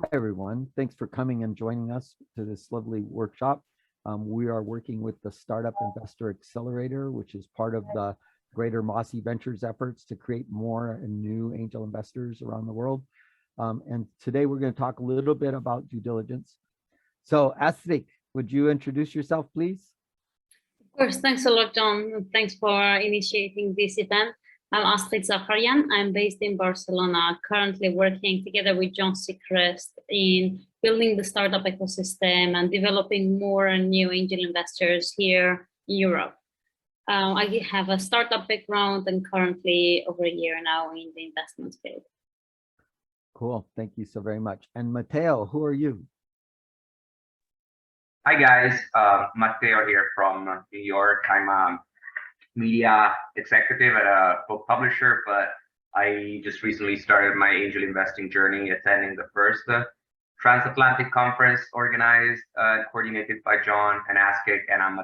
Hi, everyone. Thanks for coming and joining us to this lovely workshop. We are working with the Startup Investor Accelerator, which is part of the greater Mossy Ventures efforts to create more and new angel investors around the world. And today we're going to talk a little bit about due diligence. So Astrid, would you introduce yourself, please? Of course, thanks a lot, John. Thanks for initiating this event. I'm Astrid Zacharian. I'm based in Barcelona, currently working together with John Seacrest in building the startup ecosystem and developing more and new angel investors here in Europe. I have a startup background and currently over a year now in the investment field. Cool. Thank you so very much. And Matteo, who are you? Hi guys, Matteo here from New York. I'm a media executive at a book publisher, but I just recently started my angel investing journey attending the first transatlantic conference organized and coordinated by John and Askik, and I'm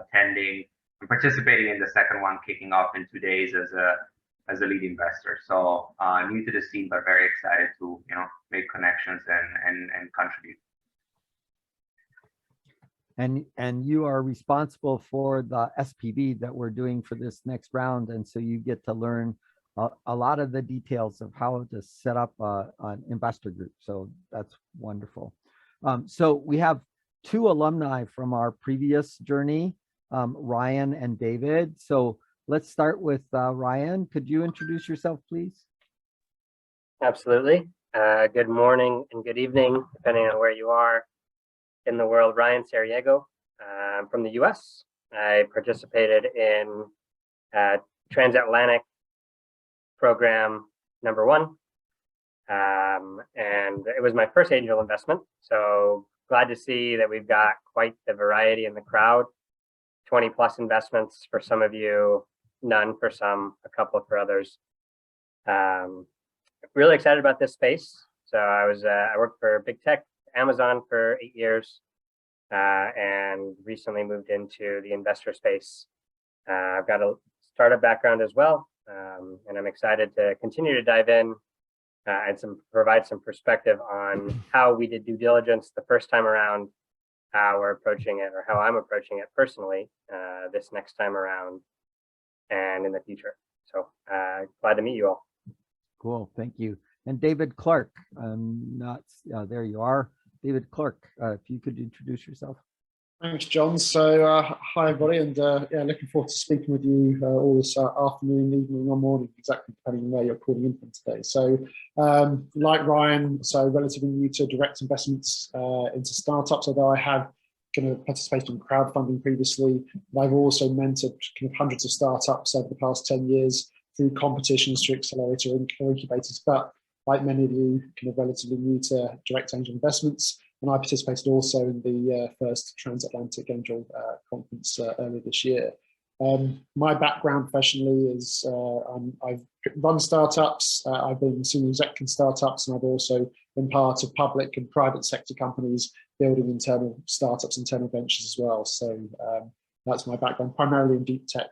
participating in the second one kicking off in 2 days as a lead investor. So new to the scene, but very excited to make connections and contribute. And you are responsible for the SPV that we're doing for this next round. And so you get to learn a lot of the details of how to set up an investor group. So that's wonderful. So we have two alumni from our previous journey, Ryan and David. So let's start with Ryan. Could you introduce yourself, please? Absolutely. Good morning and good evening, depending on where you are in the world. Ryan Sariego. I'm from the US. I participated in transatlantic program #1. And it was my first angel investment. So glad to see that we've got quite the variety in the crowd. 20 plus investments for some of you, none for some, a couple for others. Really excited about this space. So I worked for big tech, Amazon for 8 years, and recently moved into the investor space. I've got a startup background as well, and I'm excited to continue to dive in and provide some perspective on how we did due diligence the first time around, how we're approaching it, or how I'm approaching it personally this next time around and in the future. So glad to meet you all. Cool, thank you. And David Clark, there you are. David Clark, if you could introduce yourself. Thanks, John. So hi, everybody, and yeah, looking forward to speaking with you all this afternoon, evening, or morning, exactly depending on where you're calling in from today. So like Ryan, so relatively new to direct investments into startups, although I have kind of participated in crowdfunding previously. I've also mentored kind of hundreds of startups over the past 10 years through competitions, through accelerator and incubators, but like many of you, kind of relatively new to direct angel investments. And I participated also in the first transatlantic angel conference earlier this year. My background professionally is I've run startups, I've been senior exec in startups, and I've also been part of public and private sector companies building internal startups, internal ventures as well. So that's my background, primarily in deep tech,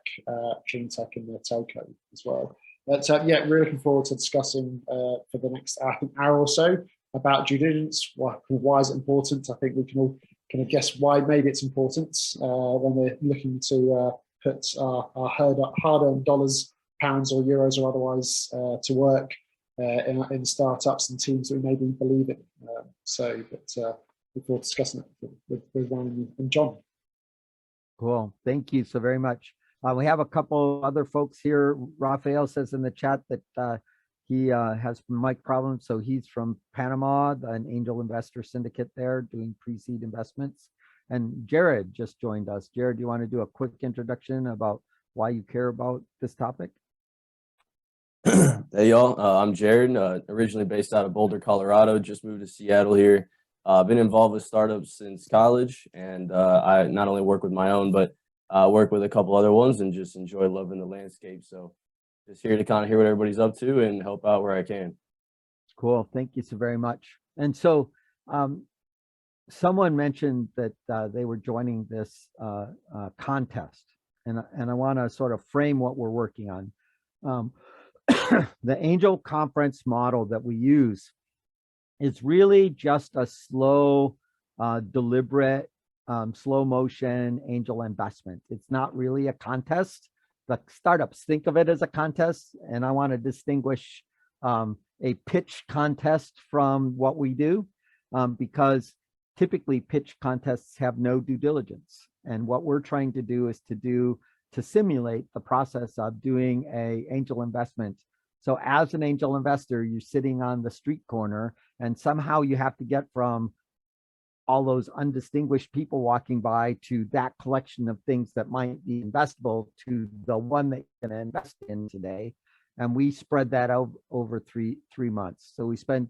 clean tech, and the telco as well. But yeah, really looking forward to discussing for the next hour or so about due diligence. Why is it important? I think we can all kind of guess why maybe it's important when we're looking to put our hard-earned dollars, pounds or euros or otherwise to work in startups and teams that we maybe believe in. Look forward to discussing it with Ryan and John. Cool, thank you so very much. We have a couple other folks here. Rafael says in the chat that he has mic problems, so he's from Panama, an angel investor syndicate there doing pre-seed investments. And Jared just joined us. Jared, do you want to do a quick introduction about why you care about this topic? Hey y'all, I'm Jared, originally based out of Boulder, Colorado, just moved to Seattle here. Been involved with startups since college, and I not only work with my own, but work with a couple other ones and just enjoy loving the landscape. So just here to kind of hear what everybody's up to and help out where I can. Cool. Thank you so very much. And so someone mentioned that they were joining this contest, and I want to sort of frame what we're working on. The angel conference model that we use is really just a slow, deliberate, slow motion angel investment. It's not really a contest. The startups think of it as a contest, and I want to distinguish a pitch contest from what we do, because typically pitch contests have no due diligence. And what we're trying to do is to simulate the process of doing a angel investment. So as an angel investor, you're sitting on the street corner, and somehow you have to get from all those undistinguished people walking by to that collection of things that might be investable to the one that you're going to invest in today. And we spread that out over three months. So we spent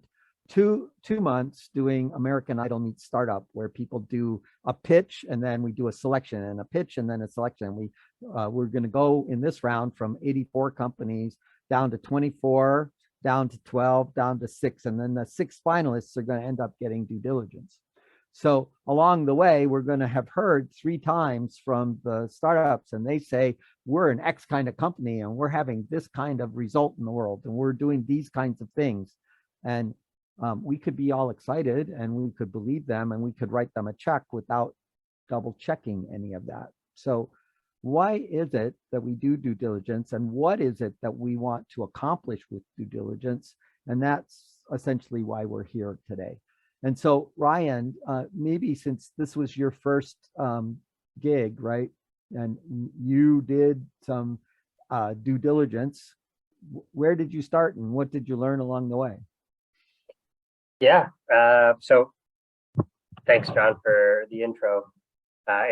two months doing American Idol meets startup, where people do a pitch and then we do a selection, and a pitch and then a selection. We're going to go in this round from 84 companies down to 24, down to 12, down to 6, and then the 6 finalists are going to end up getting due diligence. So along the way, we're going to have heard 3 times from the startups, and they say, we're an X kind of company and we're having this kind of result in the world, and we're doing these kinds of things. And we could be all excited and we could believe them and we could write them a check without double checking any of that. So why is it that we do due diligence, and what is it that we want to accomplish with due diligence? And that's essentially why we're here today. And so Ryan, maybe since this was your first gig, right, and you did some due diligence, where did you start and what did you learn along the way? Yeah, so thanks, John, for the intro.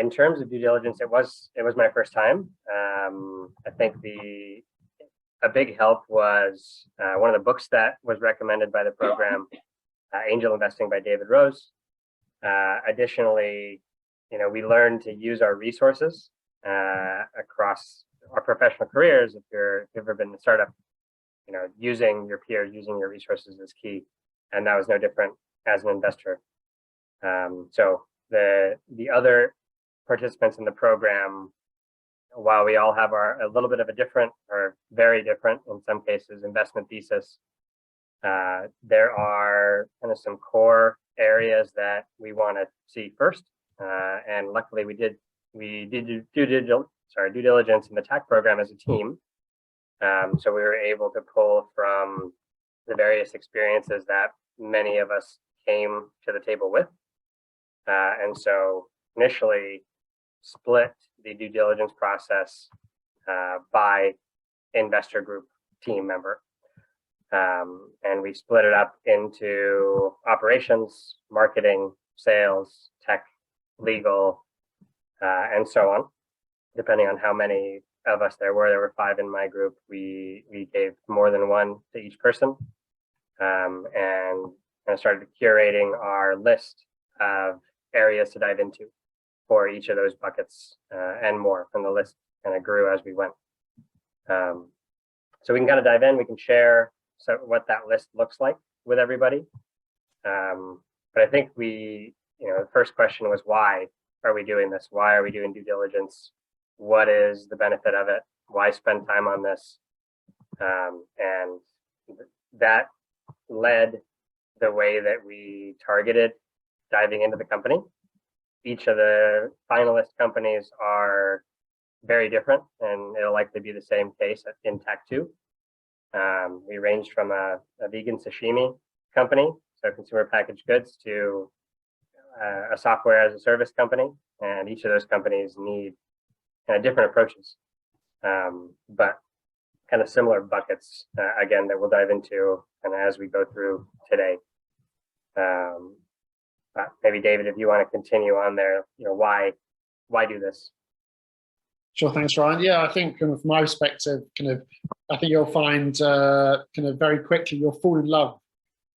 In terms of due diligence, it was my first time. I think a big help was one of the books that was recommended by the program, Angel Investing by David Rose. Additionally, we learned to use our resources across our professional careers. If you've ever been in a startup, using your peers, using your resources is key. And that was no different as an investor. So the other participants in the program, while we all have a little bit of a different, or very different in some cases, investment thesis, there are kind of some core areas that we want to see first. And luckily we did due diligence in the tech program as a team. So we were able to pull from the various experiences that many of us came to the table with. And so initially split the due diligence process by investor group team member. And we split it up into operations, marketing, sales, tech, legal, and so on. Depending on how many of us there were 5 in my group. We gave more than 1 to each person. And I started curating our list of areas to dive into for each of those buckets and more. And the list kind of grew as we went. So we can kind of dive in, we can share what that list looks like with everybody. But I think the first question was, why are we doing this? Why are we doing due diligence? What is the benefit of it? Why spend time on this? And that led the way that we targeted diving into the company. Each of the finalist companies are very different, and it'll likely be the same case in tech too. We ranged from a vegan sashimi company, so consumer packaged goods, to a software as a service company, and each of those companies need kind of different approaches, but kind of similar buckets, again, that we'll dive into and as we go through today. Maybe David, if you want to continue on there, why do this? Sure, thanks, Ryan. Yeah, I think from my perspective, I think you'll find very quickly you'll fall in love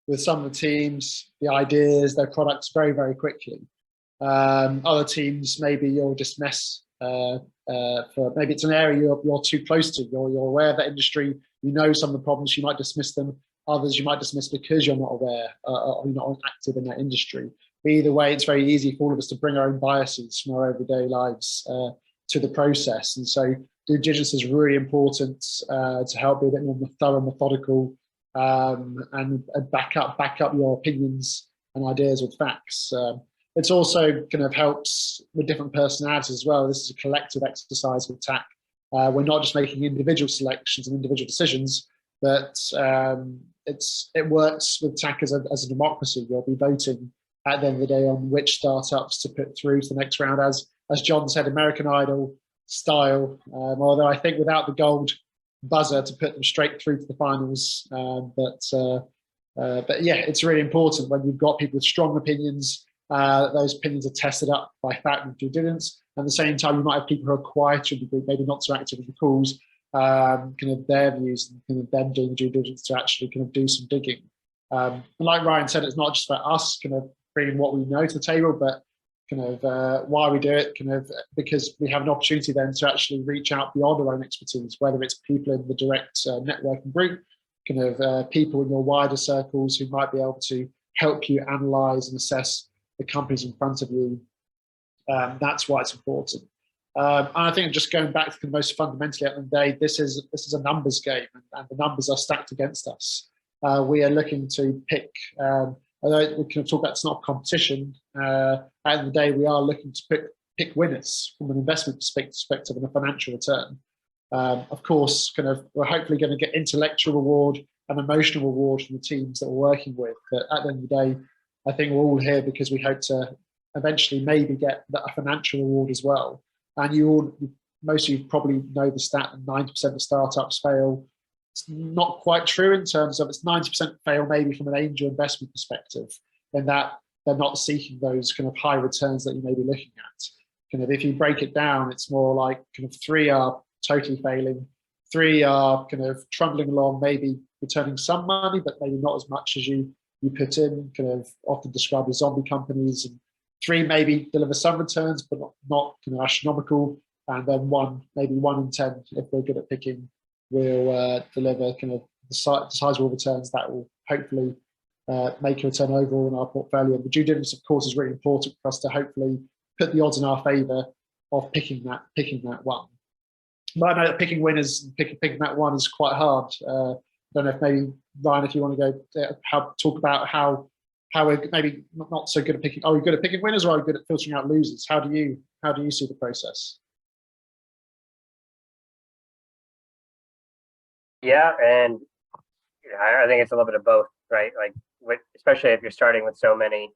with some of the teams, the ideas, their products very, very quickly. Other teams, maybe you'll dismiss for maybe it's an area you're too close to. You're aware of that industry. You know some of the problems. You might dismiss them. Others you might dismiss because you're not aware or you're not active in that industry. But either way, it's very easy for all of us to bring our own biases from our everyday lives to the process. And so due diligence is really important to help be a bit more thorough, methodical, and back up your opinions and ideas with facts. It's also kind of helps with different personalities as well. This is a collective exercise with TAC. We're not just making individual selections and individual decisions, but it works with TAC as a democracy. You'll be voting at the end of the day on which startups to put through to the next round, as John said, American Idol style. Although I think without the gold buzzer to put them straight through to the finals. But yeah, it's really important when you've got people with strong opinions. Those opinions are tested up by fact and due diligence. At the same time, you might have people who are quieter in the group, maybe not so active in the calls, kind of their views and kind of them doing due diligence to actually kind of do some digging. And like Ryan said, it's not just about us kind of bringing what we know to the table, but kind of why we do it, kind of because we have an opportunity then to actually reach out beyond our own expertise, whether it's people in the direct networking group, kind of people in your wider circles who might be able to help you analyze and assess the companies in front of you. That's why it's important. And I think just going back to the most fundamentally at the end of the day, this is a numbers game, and the numbers are stacked against us. We are looking to pick, although we can talk about it's not competition, at the end of the day, we are looking to pick winners from an investment perspective and a financial return. Of course, kind of we're hopefully going to get intellectual reward and emotional reward from the teams that we're working with. But at the end of the day, I think we're all here because we hope to eventually maybe get a financial reward as well. And most of you probably know the stat that 90% of startups fail. It's not quite true in terms of it's 90% fail maybe from an angel investment perspective, in that they're not seeking those kind of high returns that you may be looking at. Kind of if you break it down, it's more like kind of 3 are totally failing, 3 are kind of trundling along, maybe returning some money, but maybe not as much as you put in, kind of often described as zombie companies, and 3 maybe deliver some returns, but not kind of astronomical, and then 1, maybe 1 in 10, if we're good at picking, will deliver kind of the sizable returns that will hopefully make a return overall in our portfolio. And the due diligence, of course, is really important for us to hopefully put the odds in our favour of picking that one. But I know that picking winners and picking that one is quite hard. I don't know if maybe Ryan, if you want to go talk about how we're maybe not so good at picking. Are we good at picking winners, or are we good at filtering out losers? How do you see the process? Yeah, and I think it's a little bit of both, right? Like, especially if you're starting with so many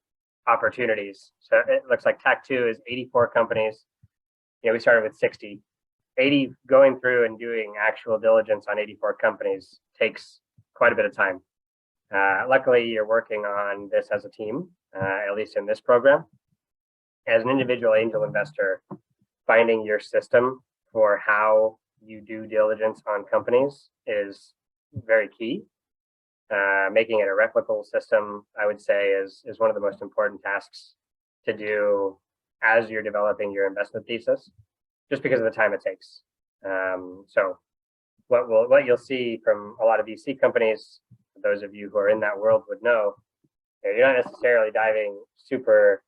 opportunities. So it looks like TAC 2 is 84 companies. We started with 60. 80 going through and doing actual diligence on 84 companies takes quite a bit of time. Luckily, you're working on this as a team, at least in this program. As an individual angel investor, finding your system for how you do diligence on companies is very key. Making it a replicable system, I would say, is one of the most important tasks to do as you're developing your investment thesis, just because of the time it takes. So what you'll see from a lot of VC companies, those of you who are in that world would know, you're not necessarily diving super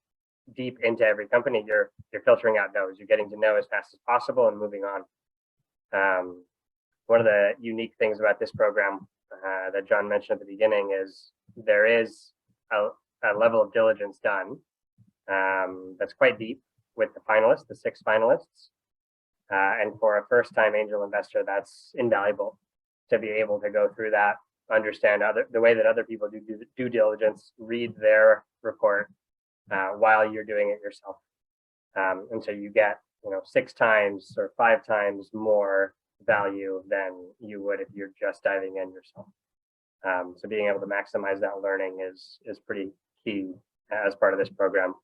deep into every company. You're filtering out no's. You're getting to know as fast as possible and moving on. One of the unique things about this program that John mentioned at the beginning is there is a level of diligence done that's quite deep with the finalists, the 6 finalists. And for a first-time angel investor, that's invaluable to be able to go through that, understand the way that other people do due diligence, read their report while you're doing it yourself. And so you get 6 times or 5 times more value than you would if you're just diving in yourself. So being able to maximize that learning is pretty key as part of this program.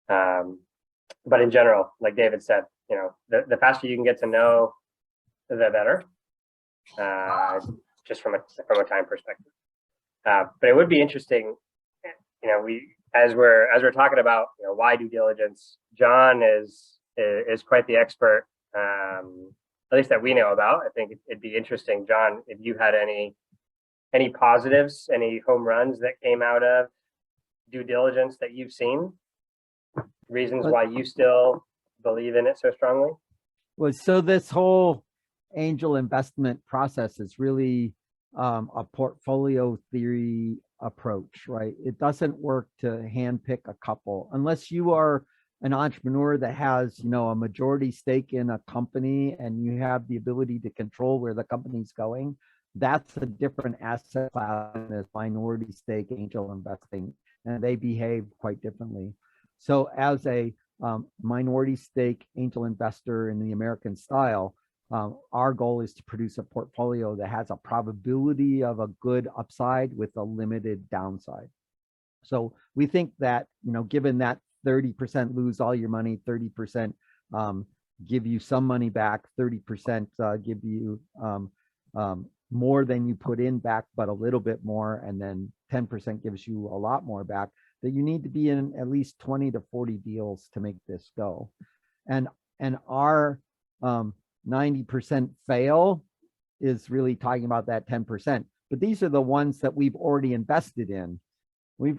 But in general, like David said, the faster you can get to know, the better, just from a time perspective. But it would be interesting, as we're talking about why due diligence. John is quite the expert, at least that we know about. I think it'd be interesting, John, if you had any positives, any home runs that came out of due diligence that you've seen, reasons why you still believe in it so strongly. Well, so this whole angel investment process is really a portfolio theory approach, right? It doesn't work to handpick a couple unless you are an entrepreneur that has, you know, a majority stake in a company and you have the ability to control where the company's going. That's a different asset class than this minority stake angel investing, and they behave quite differently. So as a minority stake angel investor in the American style, our goal is to produce a portfolio that has a probability of a good upside with a limited downside. So we think that, you know, given that 30% lose all your money, 30% give you some money back, 30% give you more than you put in back, but a little bit more, and then 10% gives you a lot more back, that you need to be in at least 20 to 40 deals to make this go. And our 90% fail is really talking about that 10%. But these are the ones that we've already invested in. We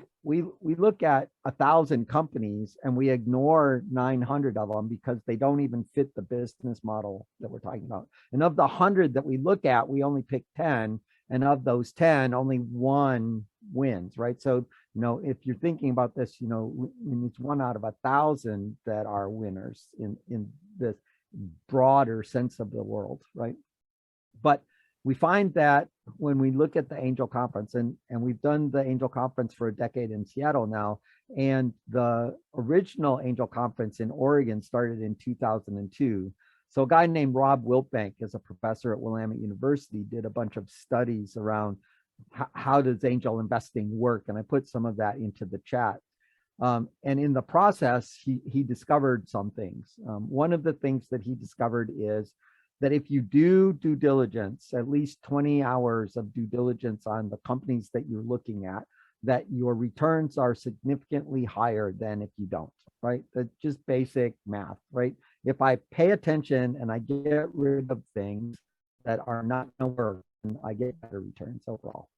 look at 1,000 companies and we ignore 900 of them because they don't even fit the business model that we're talking about. And of the 100 that we look at, we only pick 10, and of those 10, only one wins, right? So, you know, if you're thinking about this, you know, it's 1 out of 1,000 that are winners in this broader sense of the world, right? But we find that when we look at the Angel Conference, and we've done the Angel Conference for a decade in Seattle now, and the original Angel Conference in Oregon started in 2002. So a guy named Rob Wiltbank is a professor at Willamette University, did a bunch of studies around how does angel investing work, and I put some of that into the chat. And in the process, he discovered some things. One of the things that he discovered is that if you do due diligence, at least 20 hours of due diligence on the companies that you're looking at, that your returns are significantly higher than if you don't, right? That's just basic math, right? If I pay attention and I get rid of things that are not going to work, I get better returns overall.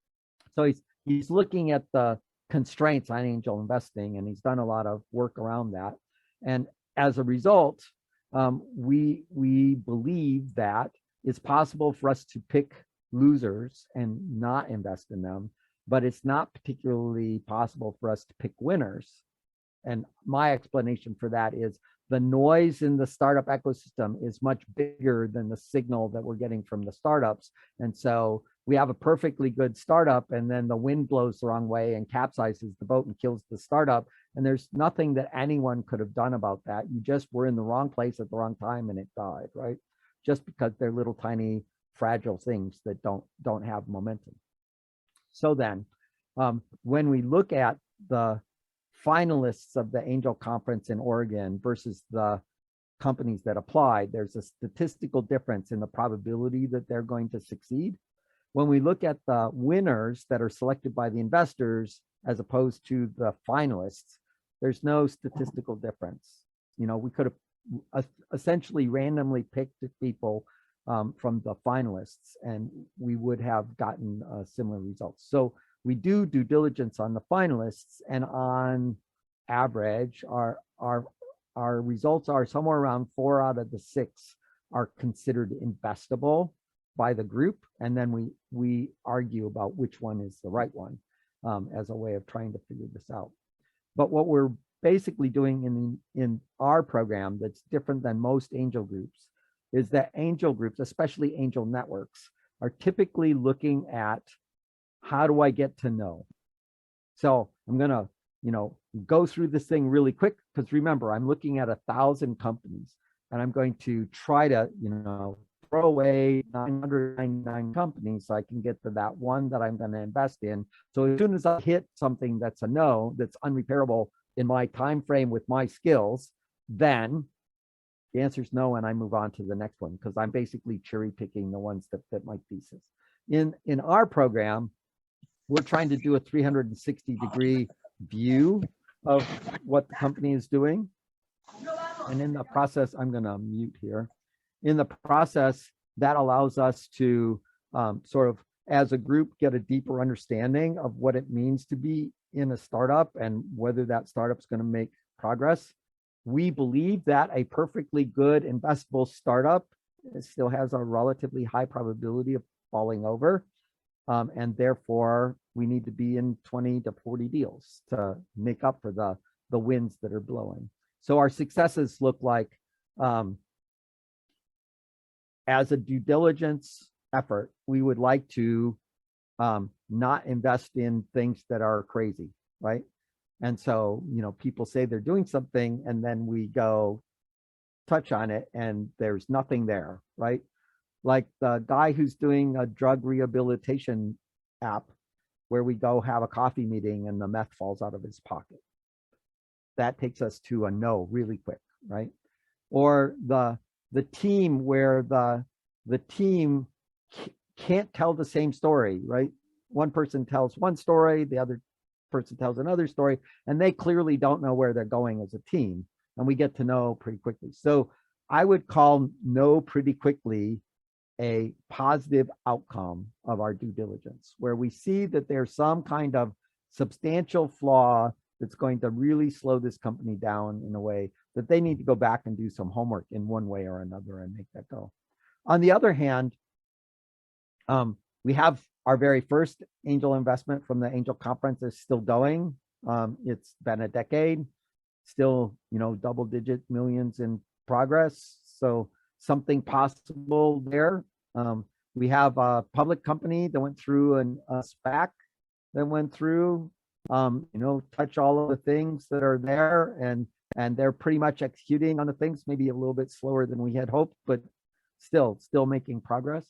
So he's looking at the constraints on angel investing, and he's done a lot of work around that. And as a result, we believe that it's possible for us to pick losers and not invest in them, but it's not particularly possible for us to pick winners. And my explanation for that is the noise in the startup ecosystem is much bigger than the signal that we're getting from the startups. And so we have a perfectly good startup, and then the wind blows the wrong way and capsizes the boat and kills the startup. And there's nothing that anyone could have done about that. You just were in the wrong place at the wrong time and it died, right? Just because they're little tiny fragile things that don't have momentum. So then when we look at the finalists of the Angel Conference in Oregon versus the companies that applied, there's a statistical difference in the probability that they're going to succeed. When we look at the winners that are selected by the investors as opposed to the finalists, there's no statistical difference. You know, we could have essentially randomly picked people from the finalists, and we would have gotten similar results. So we do due diligence on the finalists, and on average, our results are somewhere around 4 out of the 6 are considered investable by the group, and then we argue about which one is the right one as a way of trying to figure this out. But what we're basically doing in our program that's different than most angel groups is that angel groups, especially angel networks, are typically looking at how do I get to know. So I'm gonna, you know, go through this thing really quick, because remember, I'm looking at 1,000 companies, and I'm going to try to, you know, throw away 999 companies so I can get to that one that I'm going to invest in. So as soon as I hit something that's a no, that's unrepairable in my time frame with my skills, then the answer is no, and I move on to the next one, because I'm basically cherry picking the ones that fit my thesis. In our program, we're trying to do a 360-degree view of what the company is doing. And in the process, I'm going to mute here. In the process, that allows us to sort of, as a group, get a deeper understanding of what it means to be in a startup and whether that startup's going to make progress. We believe that a perfectly good investable startup still has a relatively high probability of falling over. and therefore we need to be in 20 to 40 deals to make up for the winds that are blowing. So our successes look like, as a due diligence effort, we would like to not invest in things that are crazy, right? And so, people say they're doing something and then we go touch on it and there's nothing there, right? Like the guy who's doing a drug rehabilitation app where we go have a coffee meeting and the meth falls out of his pocket. That takes us to a no really quick, right? Or the team where the team can't tell the same story, right? One person tells one story, the other person tells another story, and they clearly don't know where they're going as a team. And we get to know pretty quickly. So I would call know pretty quickly a positive outcome of our due diligence, where we see that there's some kind of substantial flaw that's going to really slow this company down in a way that they need to go back and do some homework in one way or another and make that go. On the other hand, we have our very first angel investment from the angel conference is still going. It's been a decade, still, double-digit millions in progress. So something possible there. We have a public company that went through a SPAC that went through, touch all of the things that are there, and they're pretty much executing on the things, maybe a little bit slower than we had hoped, but still making progress.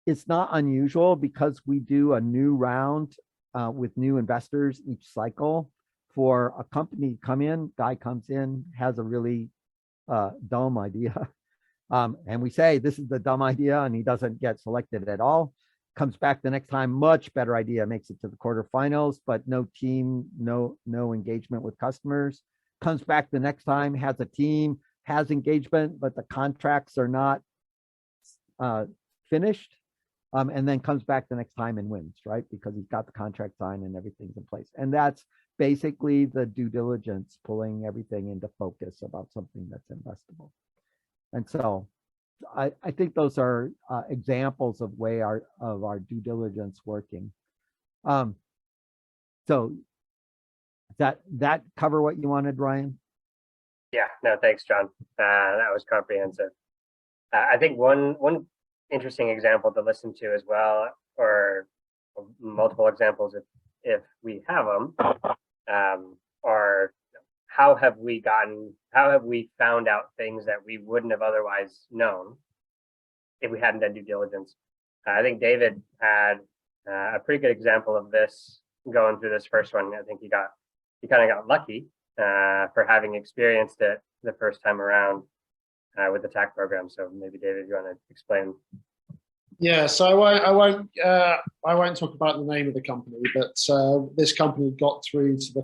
It's not unusual because we do a new round with new investors each cycle for a company to come in, guy comes in, has a really dumb idea. And we say, this is the dumb idea, and he doesn't get selected at all. Comes back the next time, much better idea, makes it to the quarterfinals, but no team, no engagement with customers. Comes back the next time, has a team, has engagement, but the contracts are not finished. And then comes back the next time and wins, right? Because he's got the contract signed and everything's in place. And that's basically the due diligence, pulling everything into focus about something that's investable. And so I think those are examples of our due diligence working. So that cover what you wanted, Ryan? Yeah, no, thanks, John. That was comprehensive. I think one interesting example to listen to as well, or multiple examples if we have them, are how have we found out things that we wouldn't have otherwise known if we hadn't done due diligence. I think David had a pretty good example of this going through this first one. I think he kind of got lucky for having experienced it the first time around with the TAC program. So maybe David, you want to explain? Yeah, so I won't talk about the name of the company, but this company got through to the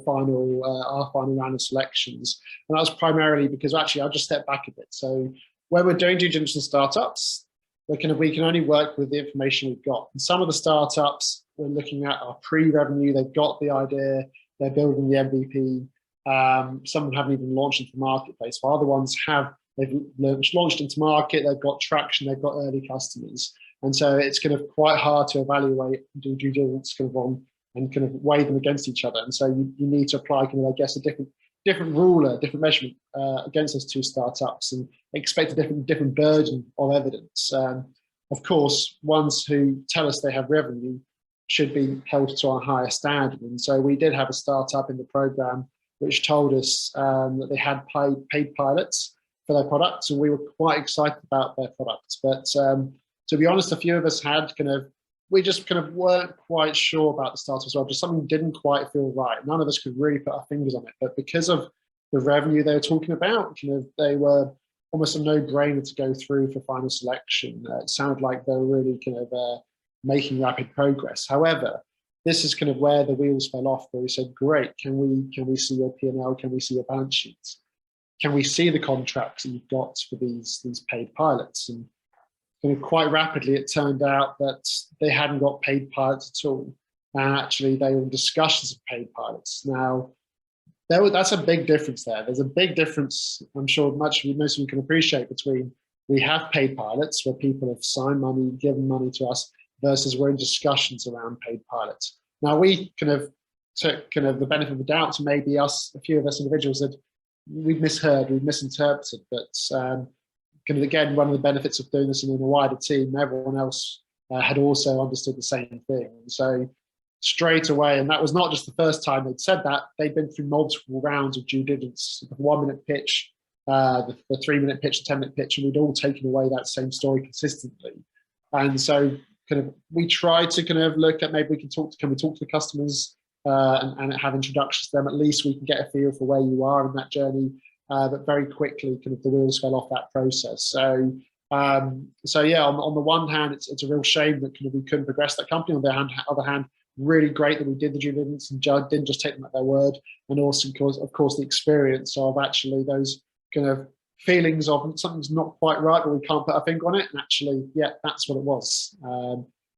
our final round of selections, and that was primarily because actually I'll just step back a bit. So when we're doing due diligence startups, we can only work with the information we've got. And some of the startups we're looking at are pre-revenue; they've got the idea, they're building the MVP. Some haven't even launched into the marketplace, while other ones have. They've launched into market, they've got traction, they've got early customers. And so it's kind of quite hard to evaluate, do due diligence kind of on and kind of weigh them against each other. And so you need to apply kind of, I guess, a different ruler, different measurement against those two startups and expect a different burden of evidence. Of course, ones who tell us they have revenue should be held to a higher standard. And so we did have a startup in the program which told us that they had paid pilots for their products, and we were quite excited about their products. But to be honest, a few of us we just kind of weren't quite sure about the startup as well. Just something didn't quite feel right. None of us could really put our fingers on it, but because of the revenue they were talking about, they were almost a no-brainer to go through for final selection. It sounded like they were really kind of making rapid progress. However, this is kind of where the wheels fell off, where we said, great, can we see your P&L? Can we see your balance sheets? Can we see the contracts that you've got for these paid pilots? And quite rapidly, it turned out that they hadn't got paid pilots at all. And actually, they were in discussions of paid pilots. Now, that's a big difference there. There's a big difference, I'm sure most of you can appreciate, between we have paid pilots where people have signed money, given money to us, versus we're in discussions around paid pilots. Now we kind of took kind of the benefit of the doubt to maybe us, a few of us individuals that we've misheard, we've misinterpreted, but kind of again, one of the benefits of doing this in a wider team, everyone else had also understood the same thing. So straight away, and that was not just the first time they'd said that, they'd been through multiple rounds of due diligence, the 1 minute pitch, the 3 minute pitch, the 10 minute pitch, and we'd all taken away that same story consistently. And so kind of we tried to kind of look at maybe we can talk to the customers and have introductions to them. At least we can get a feel for where you are in that journey. But very quickly, kind of the wheels fell off that process. So yeah, on the one hand, it's a real shame that kind of we couldn't progress that company. On the other hand, really great that we did the due diligence and didn't just take them at their word. And also, of course, the experience of actually those kind of feelings of something's not quite right, but we can't put our finger on it. And actually, yeah, that's what it was.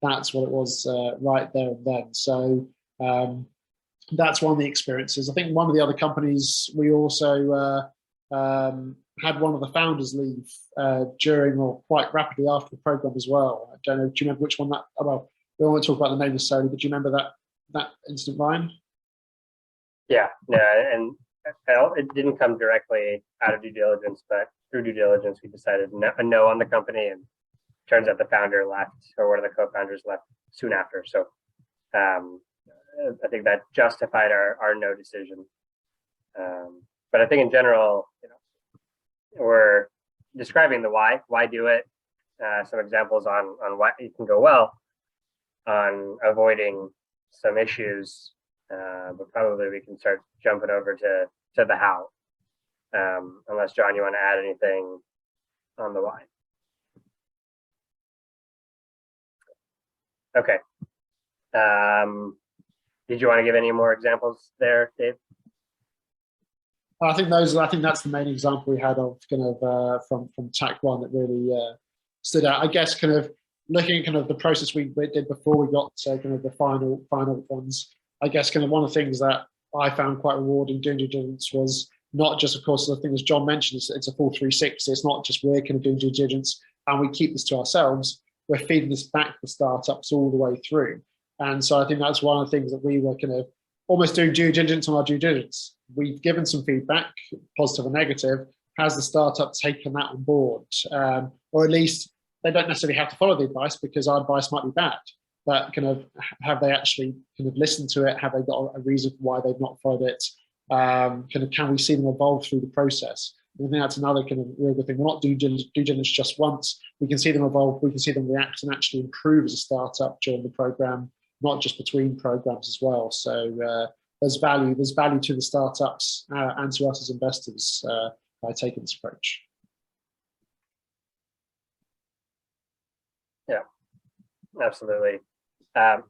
That's what it was right there and then. So that's one of the experiences. I think one of the other companies, we also had one of the founders leave during or quite rapidly after the program as well. I don't know, do you remember which one that, well, we don't want to talk about the name necessarily, but do you remember that incident, Ryan? Yeah, no, and it didn't come directly out of due diligence, but through due diligence, we decided no on the company, and turns out the founder left, or one of the co-founders left soon after. So I think that justified our no decision. But I think in general, we're describing the why do it. Some examples on why it can go well, on avoiding some issues, but probably we can start jumping over to the how. Unless John, you want to add anything on the why? Okay. Did you want to give any more examples there, Dave? I think that's the main example we had of kind of from TAC 1 that really stood out. I guess kind of looking at kind of the process we did before we got to kind of the final ones. I guess kind of one of the things that I found quite rewarding doing due diligence was not just, of course, the thing as John mentioned, it's a full 360. It's not just we're kind of doing due diligence and we keep this to ourselves. We're feeding this back to startups all the way through. And so I think that's one of the things that we were kind of almost doing due diligence on our due diligence. We've given some feedback, positive or negative. Has the startup taken that on board? Or at least they don't necessarily have to follow the advice because our advice might be bad. But kind of have they actually kind of listened to it? Have they got a reason why they've not followed it? Kind of can we see them evolve through the process? I think that's another kind of real good thing. We're not doing due diligence just once. We can see them evolve. We can see them react and actually improve as a startup during the program, not just between programs as well. So there's value to the startups and to us as investors by taking this approach. Yeah, absolutely.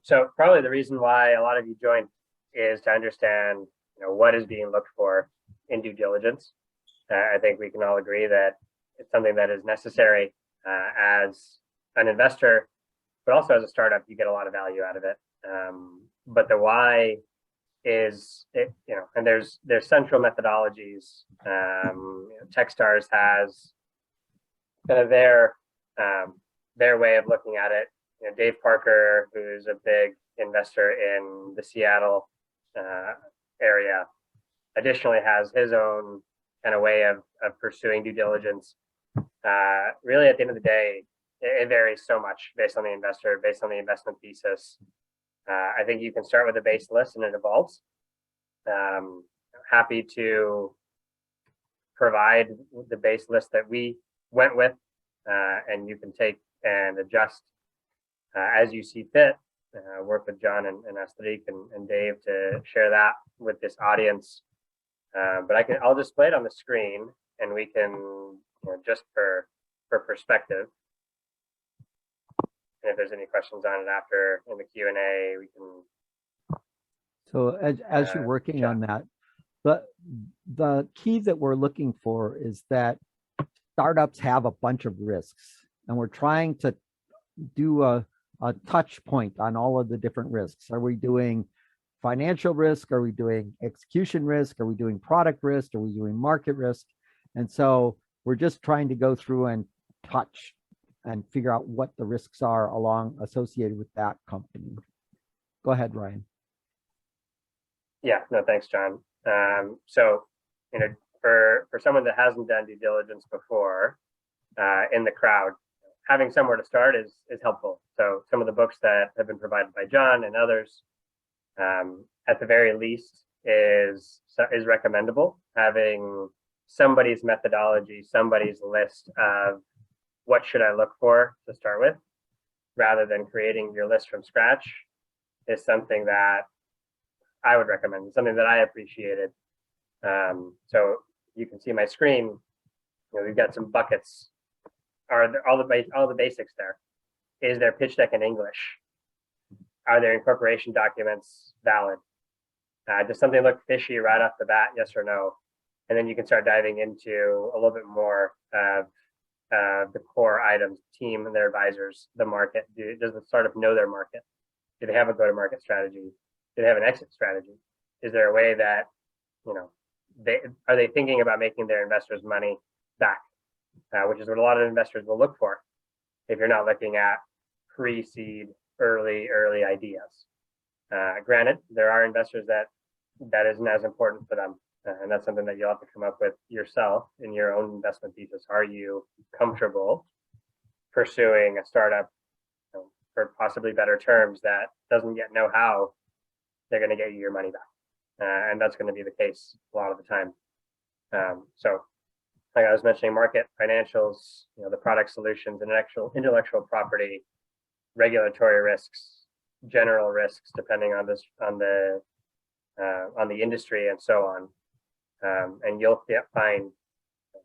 So probably the reason why a lot of you joined is to understand, what is being looked for in due diligence. I think we can all agree that it's something that is necessary as an investor, but also as a startup, you get a lot of value out of it. But the why is, and there's central methodologies. Techstars has kind of their way of looking at it. Dave Parker, who's a big investor in the Seattle area, additionally has his own kind of way of pursuing due diligence. Really, at the end of the day, it varies so much based on the investor, based on the investment thesis. I think you can start with a base list and it evolves. Happy to provide the base list that we went with, and you can take and adjust as you see fit. Work with John and Astrid and Dave to share that with this audience. But I'll display it on the screen, and we can, just for perspective. And if there's any questions on it after in the Q&A, we can. So as you're working on that, the key that we're looking for is that startups have a bunch of risks, and we're trying to do a touch point on all of the different risks. Are we doing financial risk? Are we doing execution risk? Are we doing product risk? Are we doing market risk? And so we're just trying to go through and touch and figure out what the risks are associated with that company. Go ahead, Ryan. Yeah, no, thanks, John. So, for someone that hasn't done due diligence before, in the crowd, having somewhere to start is helpful. So some of the books that have been provided by John and others, at the very least, is recommendable. Having somebody's methodology, somebody's list of what should I look for to start with, rather than creating your list from scratch, is something that I would recommend, something that I appreciated. So you can see my screen. We've got some buckets. Are there all the basics there? Is their pitch deck in English? Are their incorporation documents valid? Does something look fishy right off the bat? Yes or no? And then you can start diving into a little bit more of the core items: team and their advisors, the market. Does the startup know their market? Do they have a go-to-market strategy? Do they have an exit strategy? Is there a way that, are they thinking about making their investors' money back? Which is what a lot of investors will look for if you're not looking at pre-seed, early ideas. Granted, there are investors that isn't as important for them, and that's something that you'll have to come up with yourself in your own investment thesis. Are you comfortable pursuing a startup for possibly better terms that doesn't yet know how they're going to get you your money back? And that's going to be the case a lot of the time. So, like I was mentioning, market, financials, the product solutions, intellectual property, regulatory risks, general risks, depending on the industry, and so on. And you'll find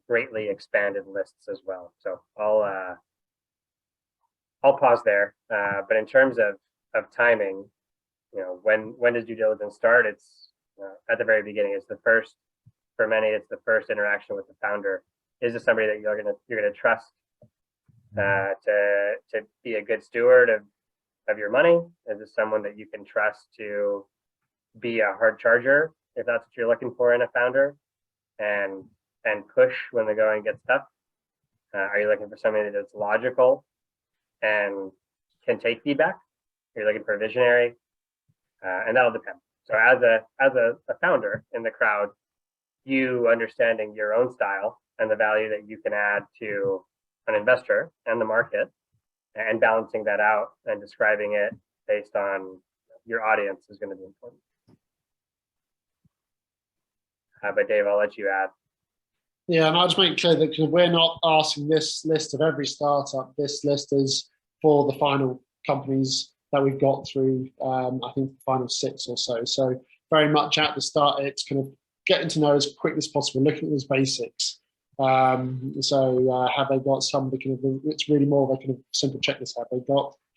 greatly expanded lists as well. So I'll pause there. But in terms of timing, when does due diligence start? It's at the very beginning. It's the first. For many, it's the first interaction with the founder. Is this somebody that you're gonna trust to be a good steward of your money? Is this someone that you can trust to be a hard charger, if that's what you're looking for in a founder, and push when the going gets tough? Are you looking for somebody that's logical and can take feedback? Are you looking for a visionary? And that'll depend. So as a founder in the crowd, you understanding your own style and the value that you can add to an investor and the market, and balancing that out and describing it based on your audience is going to be important. But Dave, I'll let you add. Yeah, and I'll just make clear that we're not asking this list of every startup. This list is for the final companies that we've got through, I think the final 6 or so. So very much at the start, it's kind of getting to know as quickly as possible, looking at those basics. So have they got some kind of, it's really more of a kind of simple checklist.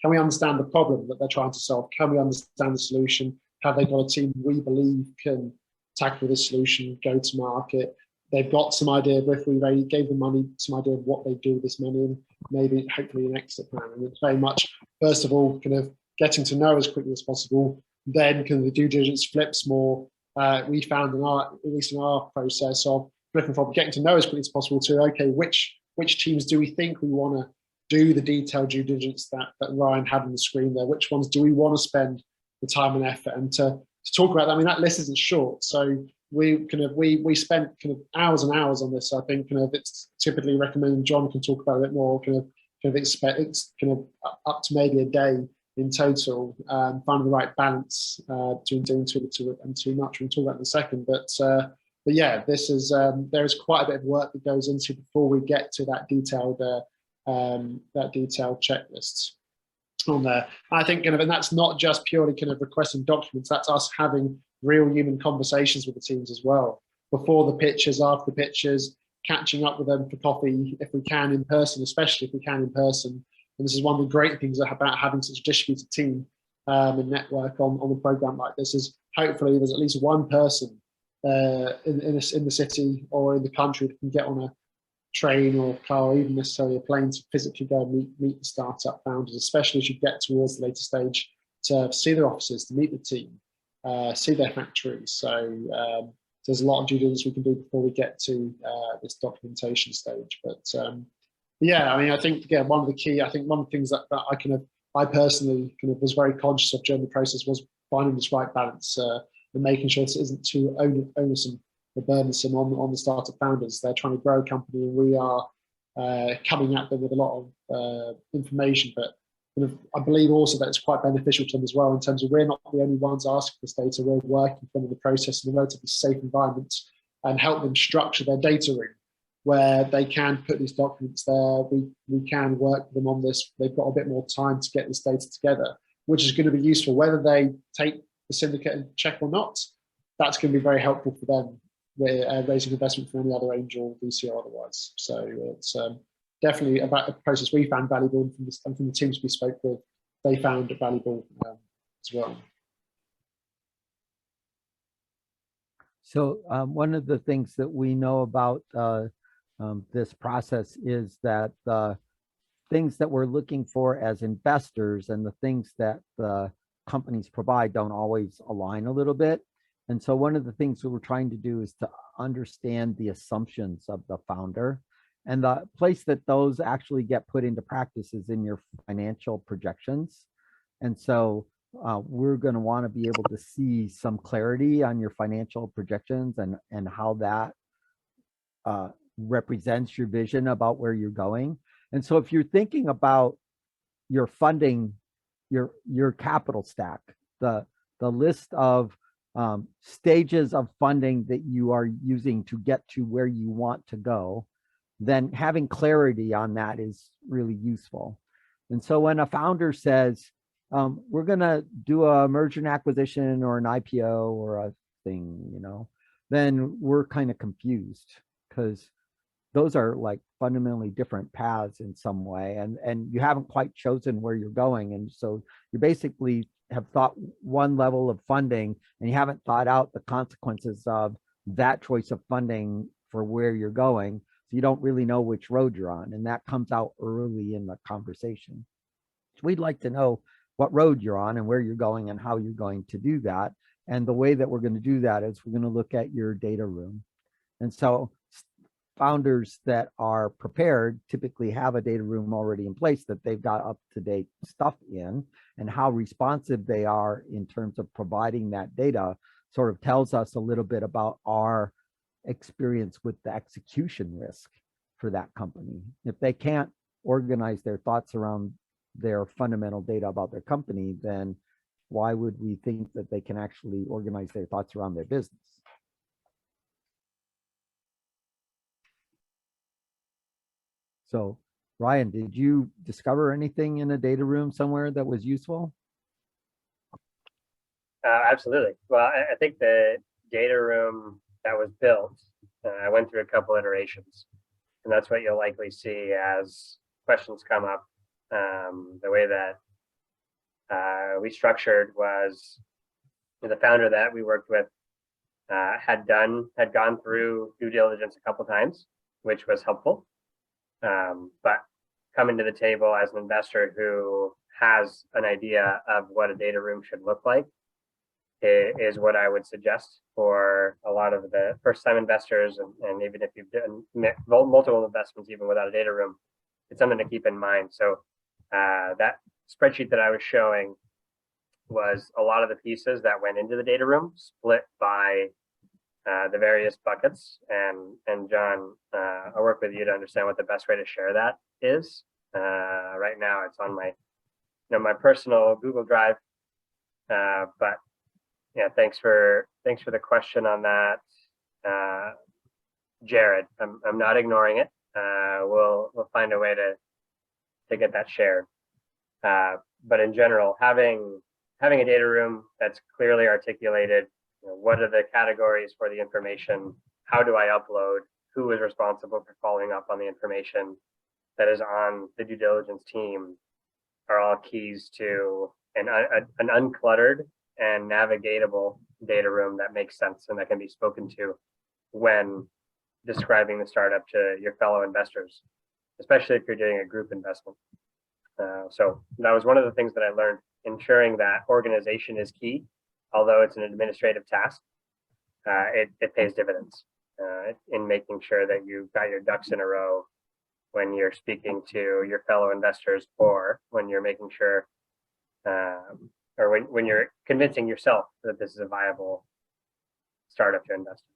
Can we understand the problem that they're trying to solve? Can we understand the solution? Have they got a team we believe can tackle this solution, go to market? They've got some idea, but if we gave them money, some idea of what they do with this money, and maybe hopefully an exit plan. And it's very much, first of all, kind of getting to know as quickly as possible. Then kind of the due diligence flips more. We found at least in our process of looking from getting to know as quickly as possible to, okay, which teams do we think we want to do the detailed due diligence that Ryan had on the screen there? Which ones do we want to spend the time and effort? And to talk about that, I mean, that list isn't short. So we spent kind of hours and hours on this. So I think kind of it's typically recommended, John can talk about it more, it's kind of up to maybe a day in total, finding the right balance between doing too little and too much. We'll talk about it in a second, but yeah, this is there is quite a bit of work that goes into before we get to that detailed checklist on there. I think and that's not just purely kind of requesting documents. That's us having real human conversations with the teams as well, before the pitches, after the pitches, catching up with them for coffee if we can in person, especially if we can in person. And this is one of the great things about having such a distributed team and network on a program like this, is hopefully there's at least one person in the city or in the country that can get on a train or a car, or even necessarily a plane, to physically go and meet the startup founders, especially as you get towards the later stage, to see their offices, to meet the team, see their factories. So there's a lot of due diligence we can do before we get to this documentation stage. But Yeah, I mean, I think again, one of the things that I personally kind of was very conscious of during the process was finding this right balance and making sure this isn't too onerous or burdensome on the startup founders. They're trying to grow a company, and we are coming at them with a lot of information. But kind of, I believe also that it's quite beneficial to them as well in terms of we're not the only ones asking for this data. We're working from the process in a relatively safe environment and help them structure their data room where they can put these documents there. We can work with them on this. They've got a bit more time to get this data together, which is going to be useful. Whether they take the syndicate and check or not, that's going to be very helpful for them. We're raising investment from any other angel, VC or otherwise. So it's definitely about a process we found valuable, and from the teams we spoke with, they found it valuable as well. So one of the things that we know about this process is that the things that we're looking for as investors and the things that the companies provide don't always align a little bit. And so one of the things that we're trying to do is to understand the assumptions of the founder. And the place that those actually get put into practice is in your financial projections. And so we're going to want to be able to see some clarity on your financial projections and how that represents your vision about where you're going. And so if you're thinking about your funding, your capital stack, the list of stages of funding that you are using to get to where you want to go, then having clarity on that is really useful. And so when a founder says, we're going to do a merger and acquisition or an IPO or a thing, then we're kind of confused because those are like fundamentally different paths in some way. And you haven't quite chosen where you're going. And so you basically have thought one level of funding and you haven't thought out the consequences of that choice of funding for where you're going. So you don't really know which road you're on. And that comes out early in the conversation. So we'd like to know what road you're on and where you're going and how you're going to do that. And the way that we're going to do that is we're going to look at your data room. And so founders that are prepared typically have a data room already in place that they've got up-to-date stuff in, and how responsive they are in terms of providing that data sort of tells us a little bit about our experience with the execution risk for that company. If they can't organize their thoughts around their fundamental data about their company, then why would we think that they can actually organize their thoughts around their business? So, Ryan, did you discover anything in a data room somewhere that was useful? Absolutely. Well, I think the data room that was built, I went through a couple iterations, and that's what you'll likely see as questions come up. The way that we structured was the founder that we worked with had gone through due diligence a couple times, which was helpful. But coming to the table as an investor who has an idea of what a data room should look like is what I would suggest for a lot of the first-time investors, and even if you've done multiple investments even without a data room, it's something to keep in mind. So that spreadsheet that I was showing was a lot of the pieces that went into the data room split by the various buckets. And John, I'll work with you to understand what the best way to share that is. Right now it's on my my personal Google Drive, but yeah, thanks for the question on that, Jared. I'm not ignoring it. We'll find a way to get that shared. But in general, having a data room that's clearly articulated, what are the categories for the information? How do I upload? Who is responsible for following up on the information that is on the due diligence team are all keys to an uncluttered and navigatable data room that makes sense and that can be spoken to when describing the startup to your fellow investors, especially if you're doing a group investment. So that was one of the things that I learned. Ensuring that organization is key, although it's an administrative task. It pays dividends in making sure that you've got your ducks in a row when you're speaking to your fellow investors, or when you're making sure, or when you're convincing yourself that this is a viable startup to invest in.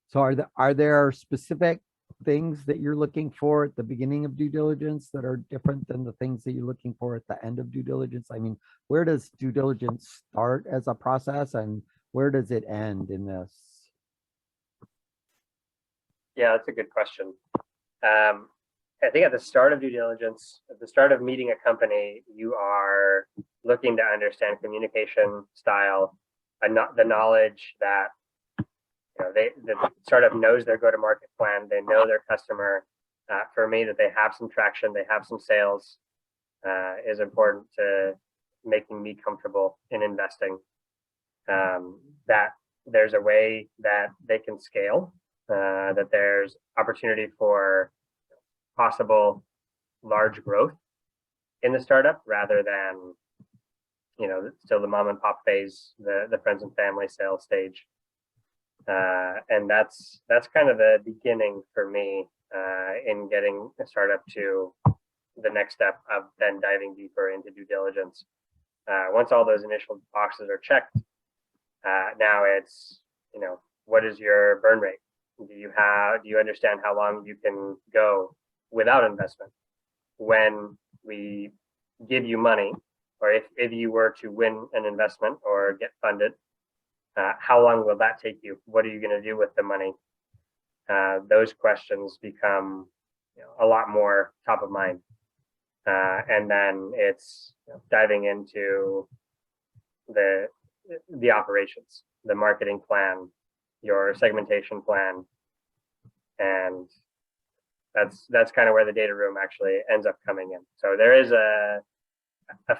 So are there specific things that you're looking for at the beginning of due diligence that are different than the things that you're looking for at the end of due diligence? I mean, where does due diligence start as a process, and where does it end in this? Yeah, that's a good question. I think at the start of due diligence, at the start of meeting a company, you are looking to understand communication style, and not the knowledge that the startup knows their go-to-market plan, they know their customer. For me, that they have some traction, they have some sales, is important to making me comfortable in investing. That there's a way that they can scale, that there's opportunity for possible large growth in the startup, rather than still the mom and pop phase, the friends and family sales stage. And that's kind of the beginning for me in getting a startup to the next step of then diving deeper into due diligence. Once all those initial boxes are checked, now it's, what is your burn rate? Do you understand how long you can go without investment? When we give you money, or if you were to win an investment or get funded, how long will that take you? What are you going to do with the money? Those questions become a lot more top of mind. And then it's diving into the operations, the marketing plan, your segmentation plan. And that's kind of where the data room actually ends up coming in. So there is a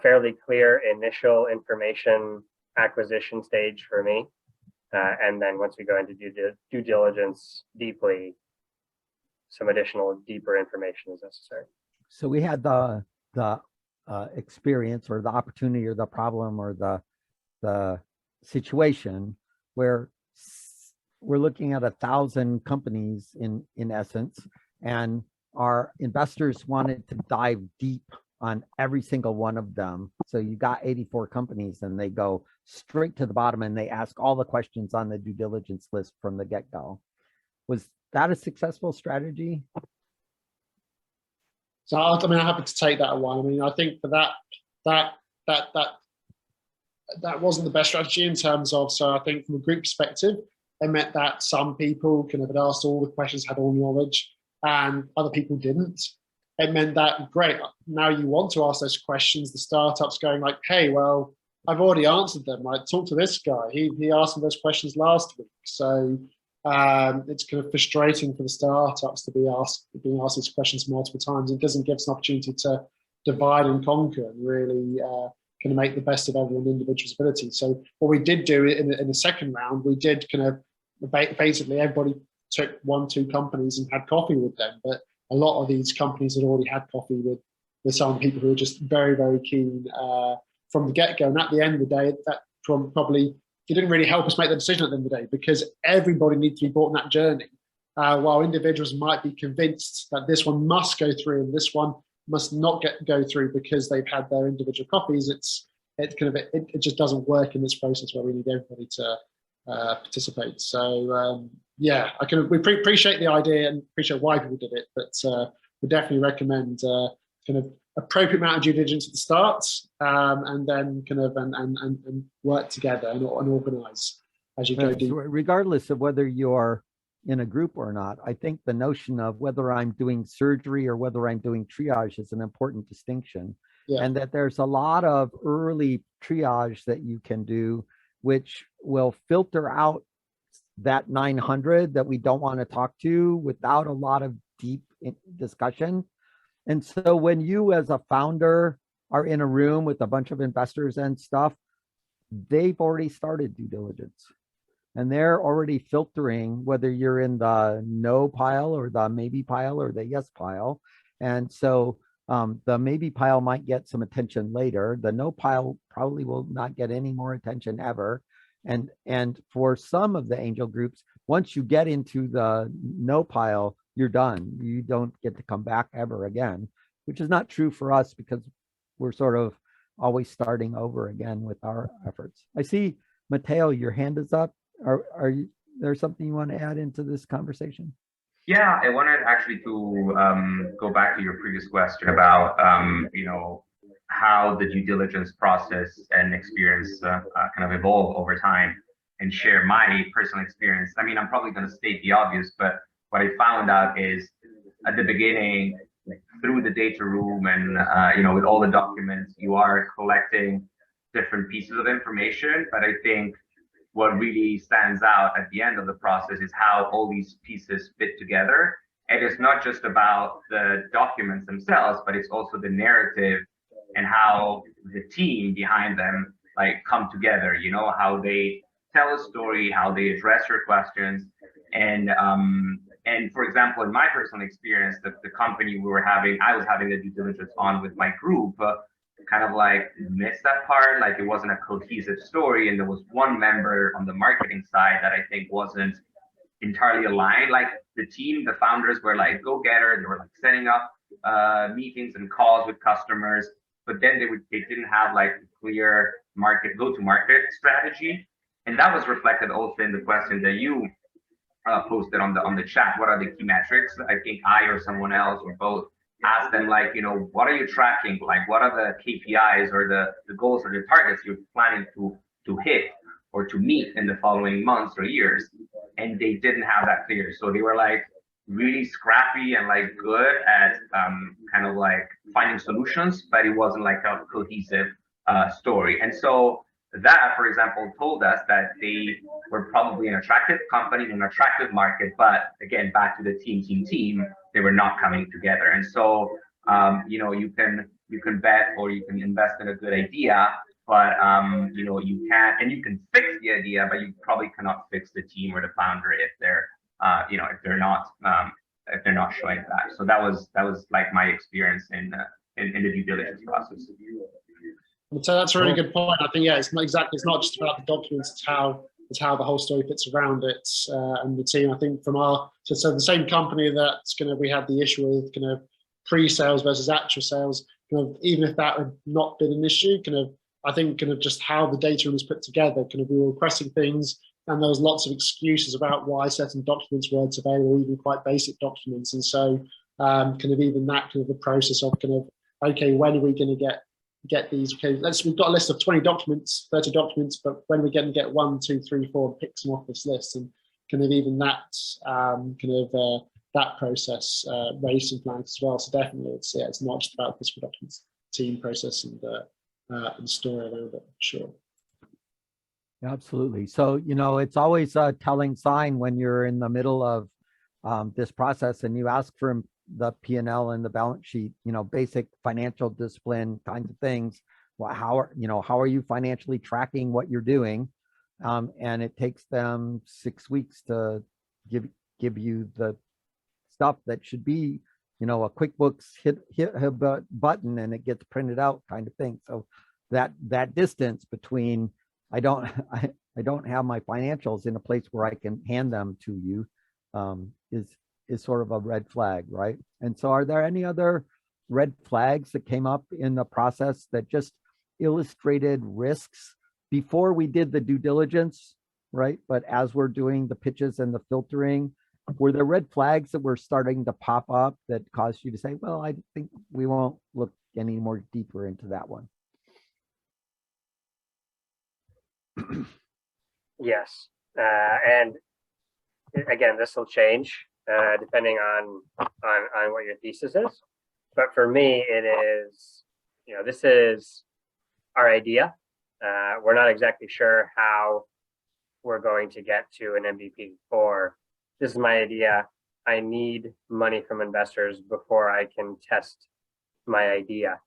fairly clear initial information acquisition stage for me. And then once we go into due diligence deeply, some additional deeper information is necessary. So we had the experience, or the opportunity, or the problem, or the situation where we're looking at 1,000 companies in essence, and our investors wanted to dive deep on every single one of them. So you got 84 companies, and they go straight to the bottom and they ask all the questions on the due diligence list from the get-go. Was that a successful strategy? So I'm happy to take that one. I mean, I think for that wasn't the best strategy in terms of, so I think from a group perspective, it meant that some people kind of had asked all the questions, had all knowledge, and other people didn't. It meant that, great, now you want to ask those questions. The startup's going like, hey, well, I've already answered them. I talked to this guy. He asked me those questions last week. So it's kind of frustrating for the startups to being asked these questions multiple times. It doesn't give us an opportunity to divide and conquer and really kind of make the best of everyone's individual's ability. So what we did do in the second round, we did kind of basically everybody took 1-2 companies and had coffee with them. But a lot of these companies had already had coffee with some people who were just very, very keen from the get-go. And at the end of the day, that probably it didn't really help us make the decision at the end of the day, because everybody needs to be brought on that journey. While individuals might be convinced that this one must go through and this one must not go through because they've had their individual copies, it just doesn't work in this process where we need everybody to participate. So yeah, we appreciate the idea and appreciate why people did it, but we definitely recommend kind of appropriate amount of due diligence at the start, and then kind of and work together and organize as you go deep. Regardless of whether you're in a group or not, I think the notion of whether I'm doing surgery or whether I'm doing triage is an important distinction. Yeah. And that there's a lot of early triage that you can do, which will filter out that 900 that we don't want to talk to without a lot of deep discussion. And so when you as a founder are in a room with a bunch of investors and stuff, they've already started due diligence. And they're already filtering whether you're in the no pile or the maybe pile or the yes pile. And so the maybe pile might get some attention later. The no pile probably will not get any more attention ever. And for some of the angel groups, once you get into the no pile, you're done. You don't get to come back ever again, which is not true for us because we're sort of always starting over again with our efforts. I see, Matteo, your hand is up. Are you, there's something you want to add into this conversation? Yeah, I wanted actually to go back to your previous question about you know, how the due diligence process and experience kind of evolve over time, and share my personal experience. I mean, I'm probably going to state the obvious, but what I found out is at the beginning, through the data room and you know, with all the documents, you are collecting different pieces of information. But I think what really stands out at the end of the process is how all these pieces fit together. And it's not just about the documents themselves, but it's also the narrative and how the team behind them like come together, you know, how they tell a story, how they address your questions. And for example, in my personal experience, the company I was having a due diligence on with my group, kind of like missed that part. Like it wasn't a cohesive story, and there was one member on the marketing side that I think wasn't entirely aligned. Like the team, the founders were like go-getter. They were like setting up meetings and calls with customers, but then they didn't have like a clear go-to-market strategy, and that was reflected also in the question that you posted on the chat. What are the key metrics? I think I or someone else or both ask them, like, you know, what are you tracking? Like, what are the KPIs or the goals or the targets you're planning to hit or to meet in the following months or years? And they didn't have that clear. So they were like really scrappy and like good at kind of like finding solutions, but it wasn't like a cohesive story. And so that, for example, told us that they were probably an attractive company in an attractive market, but again, back to the team, they were not coming together. And so, you know, you can bet or you can invest in a good idea, but you know, you can fix the idea, but you probably cannot fix the team or the founder if they're, you know, if they're not showing that. So that was like my experience in the due diligence process. So that's a really good point. I think, yeah, it's not just about the documents, it's how the whole story fits around it, and the team. I think from so the same company that's we had the issue with kind of pre-sales versus actual sales, kind of, even if that had not been an issue, I think just how the data room was put together, we were requesting things and there was lots of excuses about why certain documents weren't available, even quite basic documents. And so even that the process of okay, when are we going to get these? Okay, we've got a list of 20 documents, 30 documents, but when are we going to get 1, 2, 3, 4, pick some off this list? And even that that process raised some flags as well. So definitely, it's not just about physical documents, team process and story around it. Sure. Absolutely. So, you know, it's always a telling sign when you're in the middle of this process and you ask for the P&L and the balance sheet, you know, basic financial discipline kinds of things. Well, how are you financially tracking what you're doing? And it takes them 6 weeks to give you the stuff that should be, you know, a QuickBooks hit a button and it gets printed out kind of thing. So that distance between I don't have my financials in a place where I can hand them to you is sort of a red flag, right? And so are there any other red flags that came up in the process that just illustrated risks before we did the due diligence, right? But as we're doing the pitches and the filtering, were there red flags that were starting to pop up that caused you to say, well, I think we won't look any more deeper into that one? Yes, and again, this will change depending on what your thesis is. But for me, it is, you know, this is our idea. We're not exactly sure how we're going to get to an MVP for. This is my idea. I need money from investors before I can test my idea.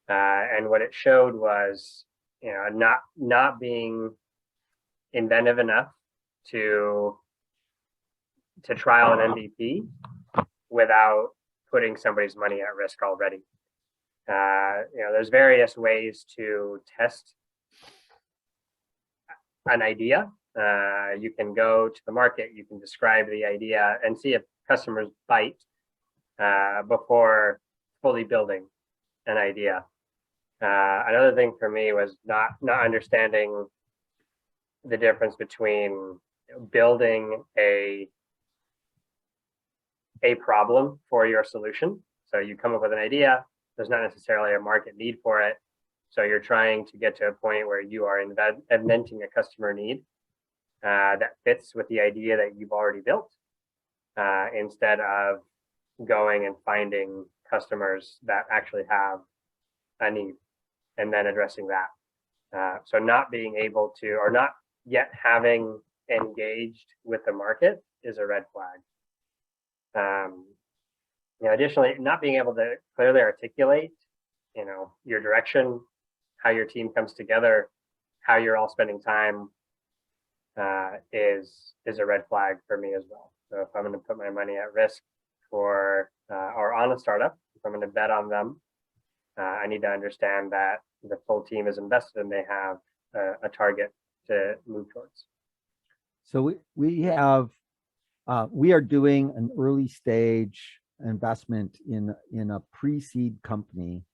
And what it showed was, you know, not being inventive enough to trial an MVP without putting somebody's money at risk already. You know, there's various ways to test an idea. You can go to the market, you can describe the idea and see if customers bite before fully building an idea. Another thing for me was not understanding the difference between building a problem for your solution. So you come up with an idea, there's not necessarily a market need for it. So you're trying to get to a point where you are inventing a customer need that fits with the idea that you've already built, instead of going and finding customers that actually have a need and then addressing that. So not being able to, or not yet having engaged with the market is a red flag. Additionally, not being able to clearly articulate, your direction, how your team comes together, how you're all spending time, is a red flag for me as well. So if I'm going to put my money at risk for or on a startup, if I'm going to bet on them, I need to understand that the full team is invested and they have a target to move towards. So we are doing an early stage investment in a pre-seed company,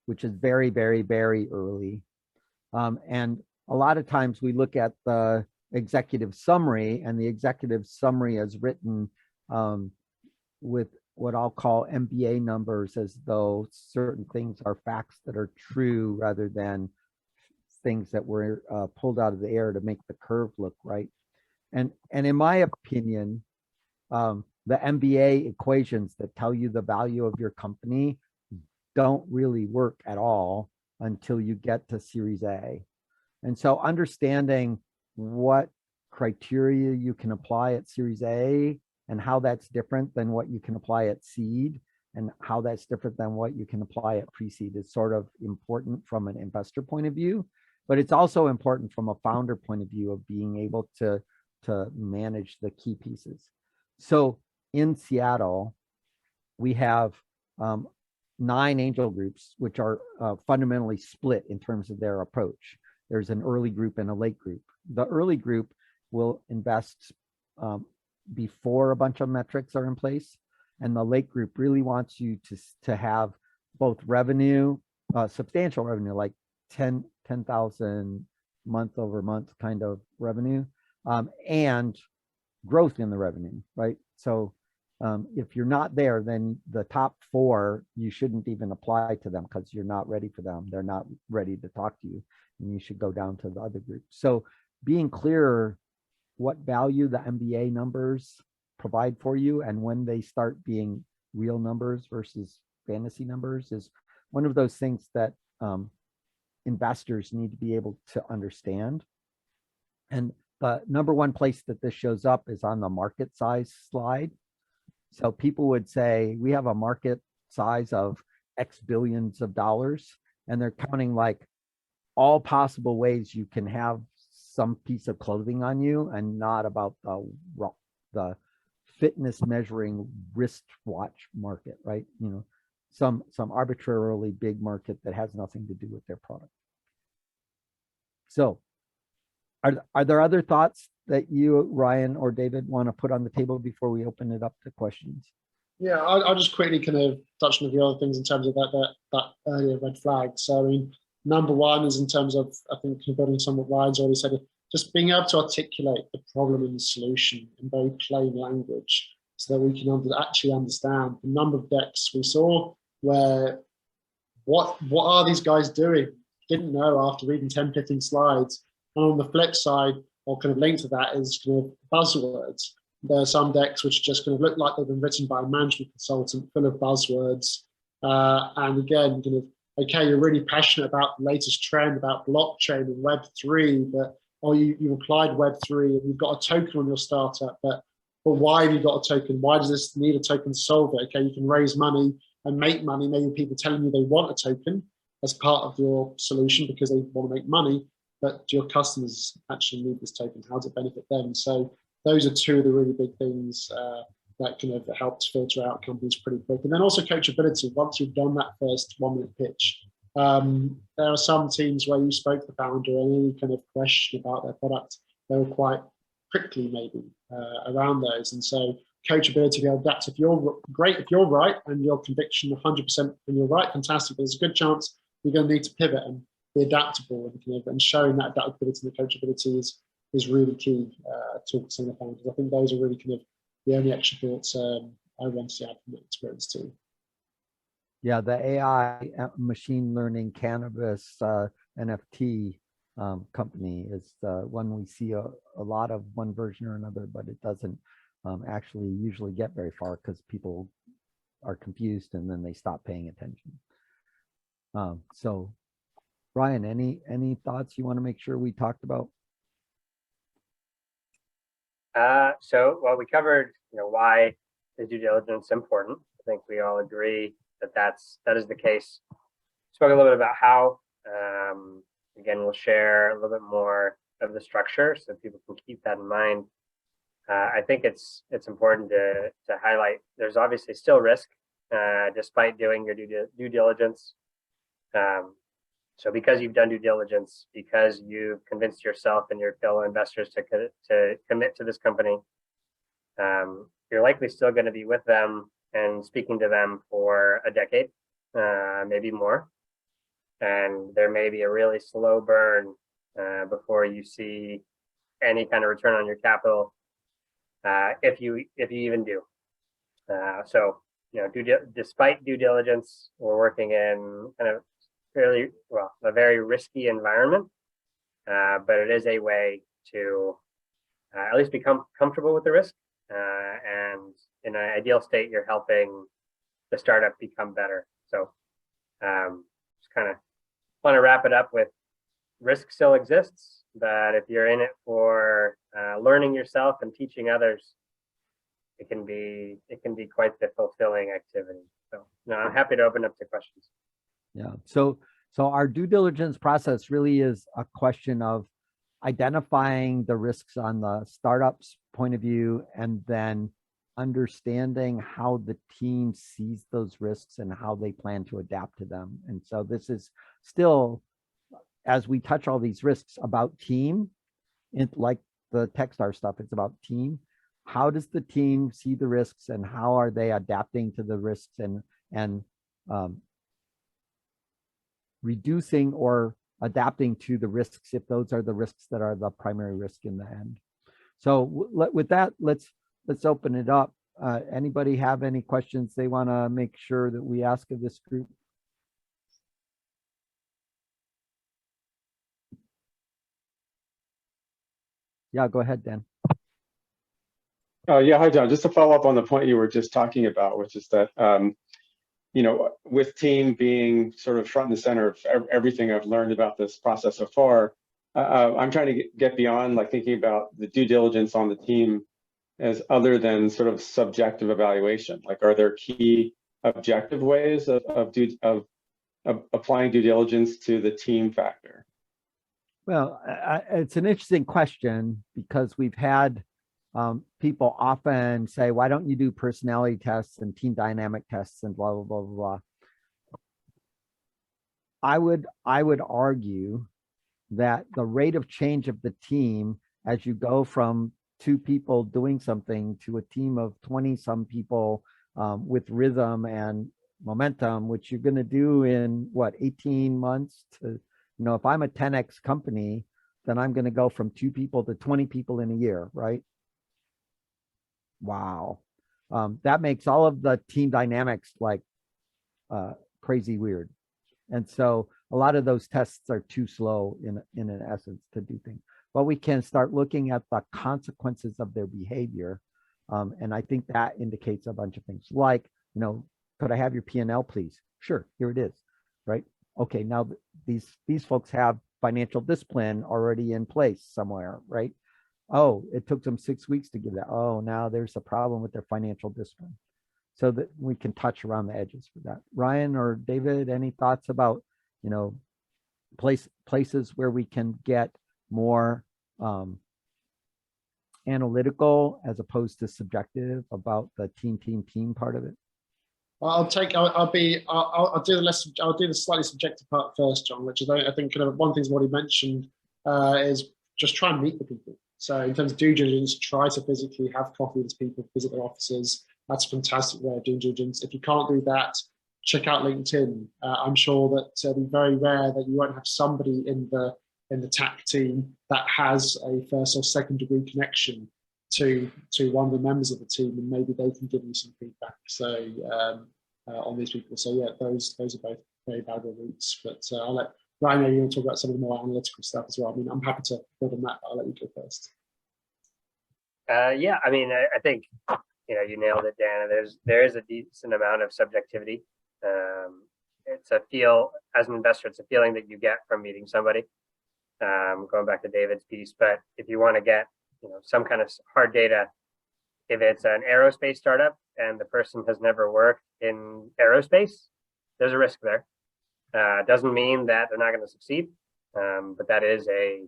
which is very, very, very early. And a lot of times we look at the executive summary, and the executive summary is written with what I'll call MBA numbers, as though certain things are facts that are true rather than things that were pulled out of the air to make the curve look right. And in my opinion, the MBA equations that tell you the value of your company don't really work at all until you get to Series A. And so understanding what criteria you can apply at Series A and how that's different than what you can apply at seed and how that's different than what you can apply at pre-seed is sort of important from an investor point of view, but it's also important from a founder point of view of being able to manage the key pieces. So in Seattle, we have 9 angel groups, which are fundamentally split in terms of their approach. There's an early group and a late group. The early group will invest before a bunch of metrics are in place, and the late group really wants you to have both revenue, substantial revenue, like 10,000 month over month kind of revenue, and growth in the revenue, right? So if you're not there, then the top 4, you shouldn't even apply to them because you're not ready for them. They're not ready to talk to you, and you should go down to the other group. So being clear what value the MBA numbers provide for you and when they start being real numbers versus fantasy numbers is one of those things that investors need to be able to understand. And the number one place that this shows up is on the market size slide. So people would say, we have a market size of X billions of dollars, and they're counting like all possible ways you can have some piece of clothing on you and not about the fitness measuring wristwatch market, right? Some arbitrarily big market that has nothing to do with their product. So are there other thoughts that you, Ryan or David, want to put on the table before we open it up to questions? Yeah, I'll just quickly kind of touch on a few other things in terms of that earlier red flag. So, I mean, number one is in terms of, I think, building some of what Ryan's already said, just being able to articulate the problem and the solution in very plain language so that we can actually understand the number of decks we saw where what are these guys doing? Didn't know after reading 10, 15 slides. And on the flip side, or kind of linked to that, is kind of buzzwords. There are some decks which just kind of look like they've been written by a management consultant, full of buzzwords. And again, kind of, okay, you're really passionate about the latest trend about blockchain and Web3, but you applied Web3 and you've got a token on your startup, but why have you got a token? Why does this need a token to solve it? Okay, you can raise money and make money. Maybe people telling you they want a token as part of your solution because they want to make money, but do your customers actually need this token? How does it benefit them? So those are 2 of the really big things that kind of helped filter out companies pretty quick. And then also coachability. Once you've done that first 1-minute pitch, there are some teams where you spoke to the founder and any kind of question about their product, they were quite prickly maybe around those. And so coachability, be able to adapt. If you're great, if you're right, and your conviction 100% when you're right, fantastic. There's a good chance you're going to need to pivot and be adaptable, and showing that adaptability and the coachability is really key. To some of the founders. I think those are really kind of the only extra thoughts I want to add from that experience too. Yeah, the AI machine learning cannabis NFT company is one we see a lot of one version or another, but it doesn't actually usually get very far because people are confused and then they stop paying attention. So Ryan, any thoughts you want to make sure we talked about? Well, we covered, why is due diligence important. I think we all agree that that is the case. Spoke a little bit about how. Again, we'll share a little bit more of the structure so people can keep that in mind. I think it's important to highlight there's obviously still risk despite doing your due diligence. So because you've done due diligence, because you've convinced yourself and your fellow investors to commit to this company, you're likely still going to be with them and speaking to them for a decade, maybe more. And there may be a really slow burn before you see any kind of return on your capital, if you even do. So, despite due diligence, we're working in kind of a very risky environment, but it is a way to at least become comfortable with the risk. And in an ideal state, you're helping the startup become better. So just kind of want to wrap it up with risk still exists, but if you're in it for learning yourself and teaching others, it can be quite the fulfilling activity. So I'm happy to open up to questions. Yeah. So our due diligence process really is a question of identifying the risks on the startup's point of view, and then understanding how the team sees those risks and how they plan to adapt to them. And so this is still, as we touch all these risks, about team. Like the Techstar stuff, it's about team. How does the team see the risks, and how are they adapting to the risks and reducing or adapting to the risks if those are the risks that are the primary risk in the end. So with that, let's open it up. Anybody have any questions they want to make sure that we ask of this group? Yeah, go ahead, Dan. Yeah, hi, John. Just to follow up on the point you were just talking about, which is that, with team being sort of front and center of everything I've learned about this process so far, I'm trying to get beyond like thinking about the due diligence on the team as other than sort of subjective evaluation. Like, are there key objective ways of applying due diligence to the team factor? Well, it's an interesting question, because we've had people often say, why don't you do personality tests and team dynamic tests and blah, blah, blah, blah, blah. I would argue that the rate of change of the team as you go from 2 people doing something to a team of 20 some people with rhythm and momentum, which you're going to do in 18 months to, if I'm a 10x company, then I'm going to go from 2 people to 20 people in a year, right? Wow. That makes all of the team dynamics like crazy weird. And so a lot of those tests are too slow in an essence to do things. But we can start looking at the consequences of their behavior. And I think that indicates a bunch of things like, could I have your P&L, please? Sure, here it is, right? Okay, now these folks have financial discipline already in place somewhere, right? Oh, it took them 6 weeks to give that. Oh, now there's a problem with their financial discipline. So that we can touch around the edges for that. Ryan or David, any thoughts about, places where we can get more analytical as opposed to subjective about the team part of it? I'll do the slightly subjective part first, John, which is I think kind of one of the things what he mentioned is just try and meet the people. So in terms of due diligence, try to physically have coffee with people, visit their offices. That's a fantastic way of doing due diligence. If you can't do that, check out LinkedIn. I'm sure that it'll be very rare that you won't have somebody in the TAC team that has a first or second degree connection to one of the members of the team, and maybe they can give you some feedback. So on these people. So yeah, those are both very valuable routes. But I'll let Ryan, maybe you want to talk about some of the more analytical stuff as well. I mean, I'm happy to build on that, but I'll let you go first. Yeah, I mean, I think you nailed it, Dan. There is a decent amount of subjectivity. It's a feel as an investor. It's a feeling that you get from meeting somebody. Going back to David's piece, but if you want to get some kind of hard data, if it's an aerospace startup and the person has never worked in aerospace, there's a risk there. Doesn't mean that they're not going to succeed, but that is a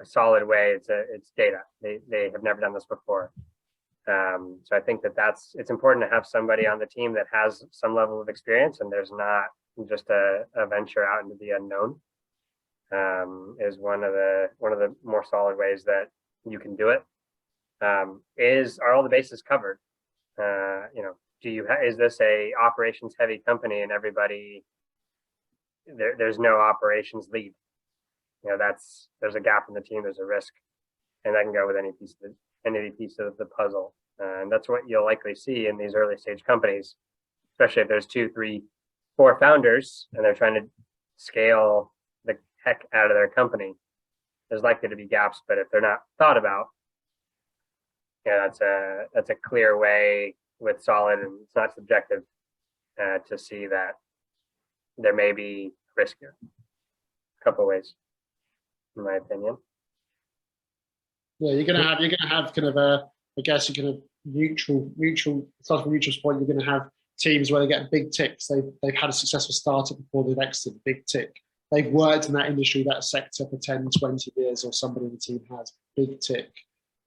solid way. It's data. They have never done this before. So I think it's important to have somebody on the team that has some level of experience, and there's not just a venture out into the unknown. Is one of the more solid ways that you can do it. Are all the bases covered? Is this a operations heavy company and everybody there's no operations lead? There's a gap in the team, there's a risk, and that can go with any piece of the puzzle. And that's what you'll likely see in these early stage companies, especially if there's 2, 3, 4 founders and they're trying to scale the heck out of their company. There's likely to be gaps, but if they're not thought about, that's a clear way with solid, and it's not subjective, to see that there may be risk here. A couple of ways, in my opinion. Yeah, you're gonna have kind of a, I guess you're gonna neutral start from a neutral point. You're gonna have teams where they get big ticks. They've had a successful startup before they've exited, big tick. They've worked in that industry, that sector for 10, 20 years, or somebody in the team has, big tick.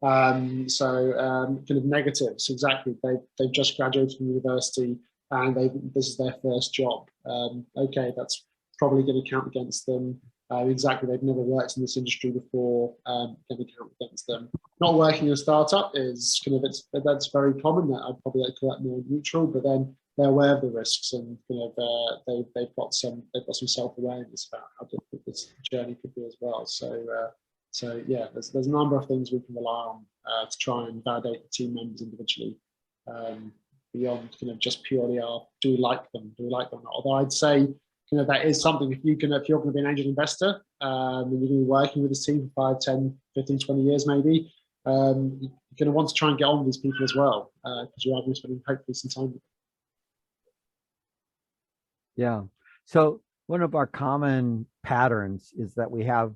Kind of negatives, exactly. They've just graduated from university and this is their first job. Okay, that's probably going to count against them. Exactly, they've never worked in this industry before, going to count against them. Not working in a startup is that's very common. That I'd probably call that more neutral, but then they're aware of the risks and they've got some self-awareness about how difficult this journey could be as well. So yeah, there's a number of things we can rely on to try and validate the team members individually, beyond just purely do we like them or not. Although I'd say that is something, if you're going to be an angel investor, and you're going to be working with this team for 5, 10, 15, 20 years maybe, you're going to want to try and get on with these people as well, because you are going to be spending hopefully some time with them. Yeah. So one of our common patterns is that we have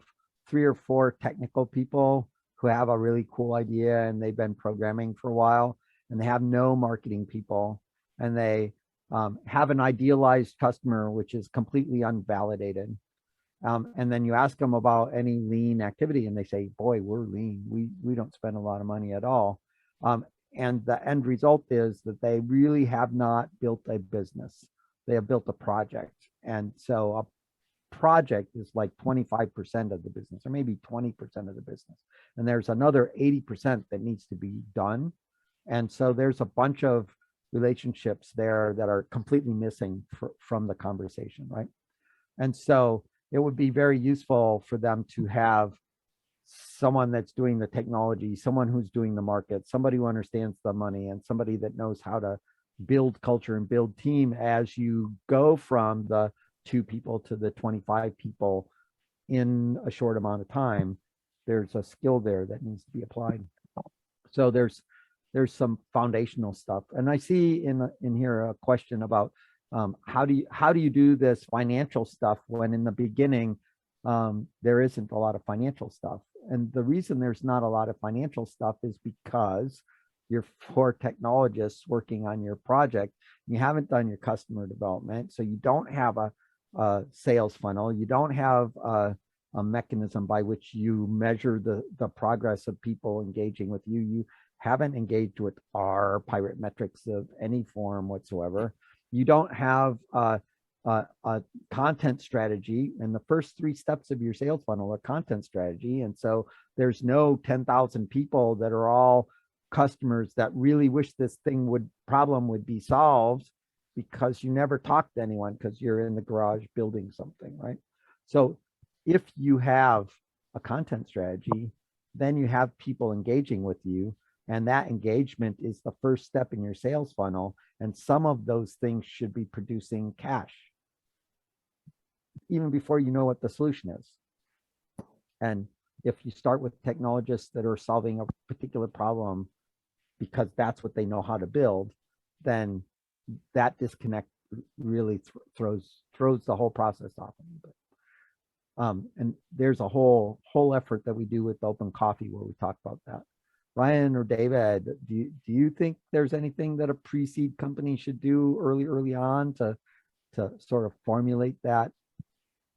3 or 4 technical people who have a really cool idea and they've been programming for a while, and they have no marketing people, and they have an idealized customer which is completely unvalidated. And then you ask them about any lean activity and they say, boy, we're lean. We don't spend a lot of money at all. And the end result is that they really have not built a business. They have built a project. And so a project is like 25% of the business, or maybe 20% of the business. And there's another 80% that needs to be done. And so there's a bunch of relationships there that are completely missing from the conversation, right? And so it would be very useful for them to have someone that's doing the technology, someone who's doing the market, somebody who understands the money, and somebody that knows how to build culture and build team as you go from the 2 people to the 25 people in a short amount of time. There's a skill there that needs to be applied. So there's some foundational stuff. And I see in here a question about how do you do this financial stuff when in the beginning there isn't a lot of financial stuff. And the reason there's not a lot of financial stuff is because you're 4 technologists working on your project. You haven't done your customer development, so you don't have a sales funnel. You don't have a mechanism by which you measure the progress of people engaging with you. You haven't engaged with our pirate metrics of any form whatsoever. You don't have a content strategy, and the first 3 steps of your sales funnel are content strategy. And so there's no 10,000 people that are all customers that really wish this problem would be solved, because you never talk to anyone because you're in the garage building something, right? So if you have a content strategy, then you have people engaging with you, and that engagement is the first step in your sales funnel. And some of those things should be producing cash even before you know what the solution is. And if you start with technologists that are solving a particular problem because that's what they know how to build, then that disconnect really throws the whole process off. And there's a whole effort that we do with Open Coffee where we talk about that. Ryan or David, do you think there's anything that a pre-seed company should do early on to sort of formulate that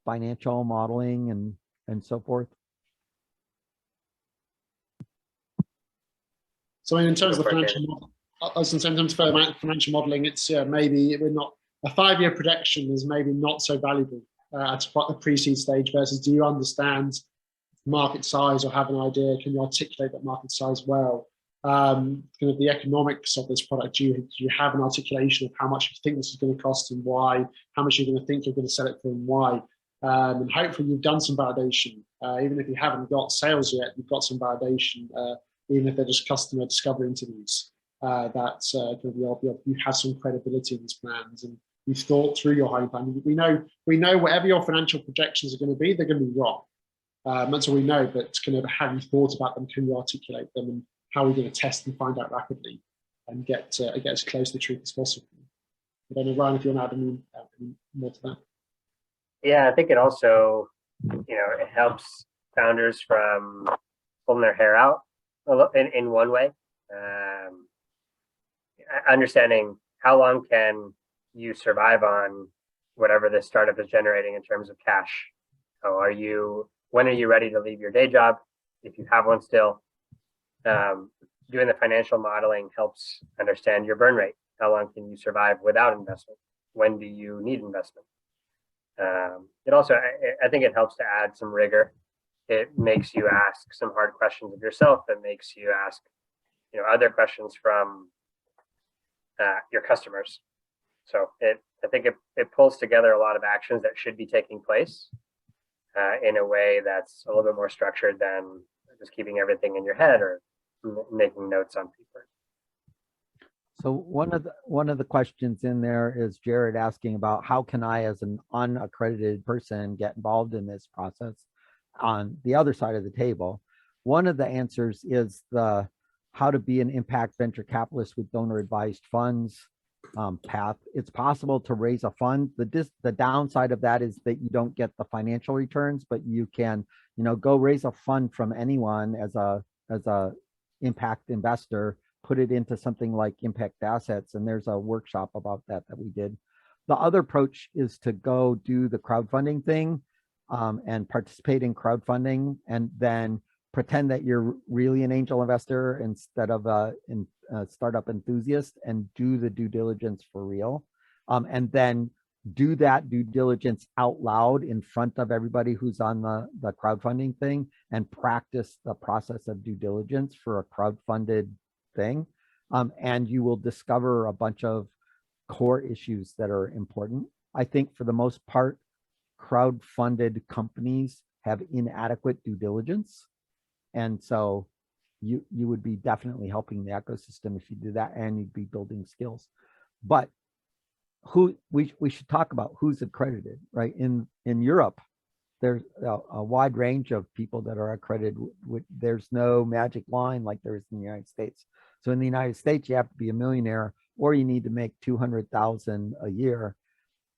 financial modeling and so forth? So in terms of the financial modeling, it's maybe we're not, a 5-year projection is maybe not so valuable at the pre-seed stage versus, do you understand market size or have an idea? Can you articulate that market size well? Kind of the economics of this product. Do you have an articulation of how much you think this is going to cost and why? How much you're going to think you're going to sell it for and why? And hopefully you've done some validation. Even if you haven't got sales yet, you've got some validation. Even if they're just customer discovery interviews, that's you have some credibility in these plans, and you've thought through your hiring plan. We know whatever your financial projections are going to be, they're going to be wrong. That's all we know. But kind of, have you thought about them? Can you articulate them? And how are we going to test and find out rapidly and get as close to the truth as possible? I don't know, Ryan, if you want to add any more to that. Yeah, I think it also, it helps founders from pulling their hair out in one way. Understanding how long can you survive on whatever this startup is generating in terms of cash. So when are you ready to leave your day job, if you have one still? Doing the financial modeling helps understand your burn rate. How long can you survive without investment? When do you need investment? It also, I think it helps to add some rigor. It makes you ask some hard questions of yourself. It makes you ask, other questions from your customers. So I think it pulls together a lot of actions that should be taking place in a way that's a little bit more structured than just keeping everything in your head or making notes on paper. So one of the questions in there is Jared asking about how can I, as an unaccredited person, get involved in this process on the other side of the table. One of the answers is the how to be an impact venture capitalist with donor advised funds path. It's possible to raise a fund. The downside of that is that you don't get the financial returns, but you can, go raise a fund from anyone as a impact investor, put it into something like impact assets. And there's a workshop about that we did. The other approach is to go do the crowdfunding thing and participate in crowdfunding, and then pretend that you're really an angel investor instead of a startup enthusiast, and do the due diligence for real. And then do that due diligence out loud in front of everybody who's on the crowdfunding thing, and practice the process of due diligence for a crowdfunded thing. And you will discover a bunch of core issues that are important. I think for the most part, crowdfunded companies have inadequate due diligence. And so you would be definitely helping the ecosystem if you do that, and you'd be building skills. But we should talk about who's accredited, right? In Europe, there's a wide range of people that are accredited. There's no magic line like there is in the United States. So in the United States, you have to be a millionaire, or you need to make 200,000 a year.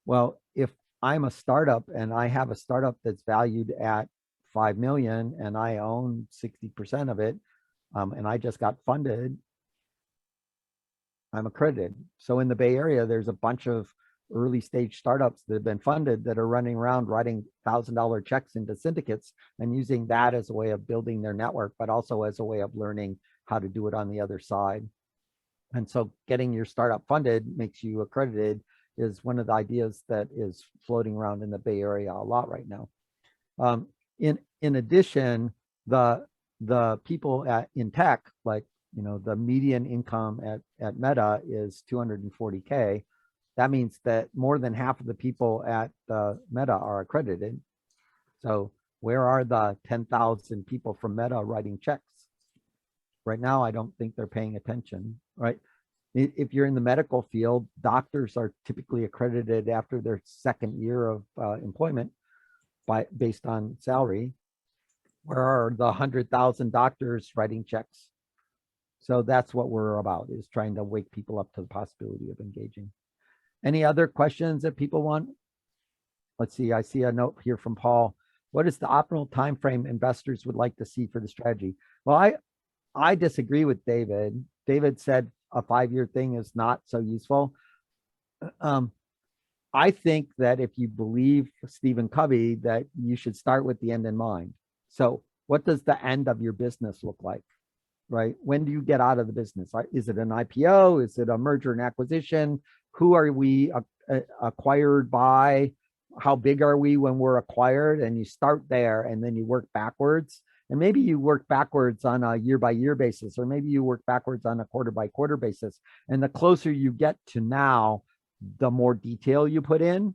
Well, if I'm a startup and I have a startup that's valued at 5 million and I own 60% of it, and I just got funded, I'm accredited. So in the Bay Area, there's a bunch of early stage startups that have been funded that are running around writing $1,000 checks into syndicates and using that as a way of building their network, but also as a way of learning how to do it on the other side. And so getting your startup funded makes you accredited. is one of the ideas that is floating around in the Bay Area a lot right now. In addition, the people in tech, like, you know, the median income at Meta is 240K. That means that more than half of the people at Meta are accredited. So where are the 10,000 people from Meta writing checks? Right now, I don't think they're paying attention, right? If you're in the medical field, doctors are typically accredited after their second year of employment based on salary. Where are the 100,000 doctors writing checks? So that's what we're about, is trying to wake people up to the possibility of engaging. Any other questions that people want? Let's see, I see a note here from Paul. What is the optimal time frame investors would like to see for the strategy? Well, I disagree with David. David said a 5-year thing is not so useful. I think that if you believe Stephen Covey, that you should start with the end in mind. So what does the end of your business look like, right? When do you get out of the business? Right? Is it an IPO? Is it a merger and acquisition? Who are we acquired by? How big are we when we're acquired? And you start there and then you work backwards. And maybe you work backwards on a year-by-year basis, or maybe you work backwards on a quarter-by-quarter basis. And the closer you get to now, the more detail you put in.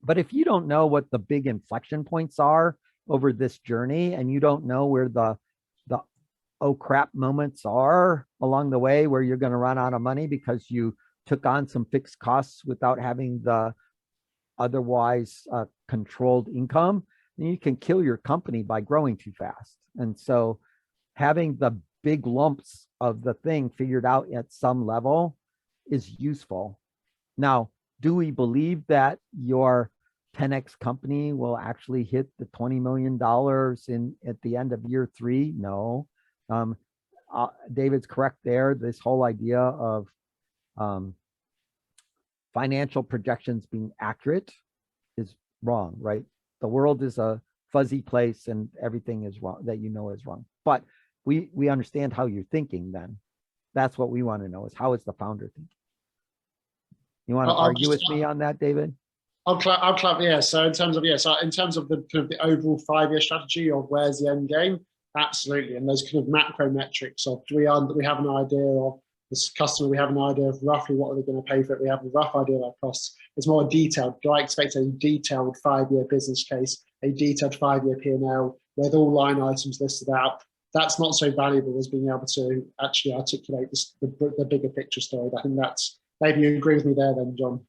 But if you don't know what the big inflection points are over this journey, and you don't know where the oh crap moments are along the way where you're going to run out of money because you took on some fixed costs without having the otherwise controlled income, then you can kill your company by growing too fast. And so having the big lumps of the thing figured out at some level is useful. Now, do we believe that your 10x company will actually hit the $20 million at the end of year 3? No. David's correct there. This whole idea of financial projections being accurate is wrong, right? The world is a fuzzy place and everything is wrong that you know is wrong. But we understand how you're thinking then. That's what we want to know, is how is the founder thinking? You want to argue with me on that, David? I'll clap. Yeah. So in terms of the kind of the overall 5-year strategy of where's the end game, absolutely. And those kind of macro metrics of do we have an idea of this customer, we have an idea of roughly what are they going to pay for it, we have a rough idea of our costs. It's more detailed. Do I expect a detailed 5-year business case, a detailed 5-year P&L with all line items listed out? That's not so valuable as being able to actually articulate the bigger picture story. I think that's, maybe you agree with me there then, John.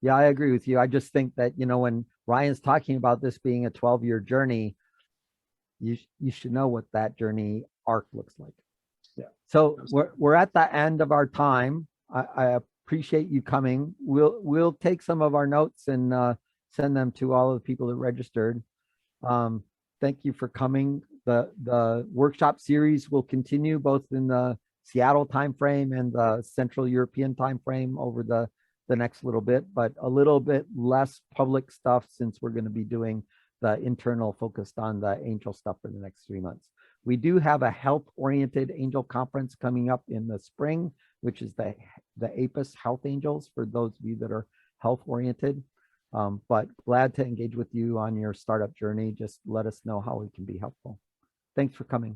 Yeah, I agree with you. I just think that, you know, when Ryan's talking about this being a 12-year journey, you should know what that journey arc looks like. Yeah. So we're at the end of our time. I appreciate you coming. We'll take some of our notes and send them to all of the people that registered. Thank you for coming. The workshop series will continue both in the Seattle timeframe and the Central European timeframe over the next little bit, but a little bit less public stuff since we're going to be doing the internal focused on the angel stuff for the next 3 months. We do have a health-oriented angel conference coming up in the spring, which is the APIS Health Angels for those of you that are health-oriented. But glad to engage with you on your startup journey. Just let us know how we can be helpful. Thanks for coming.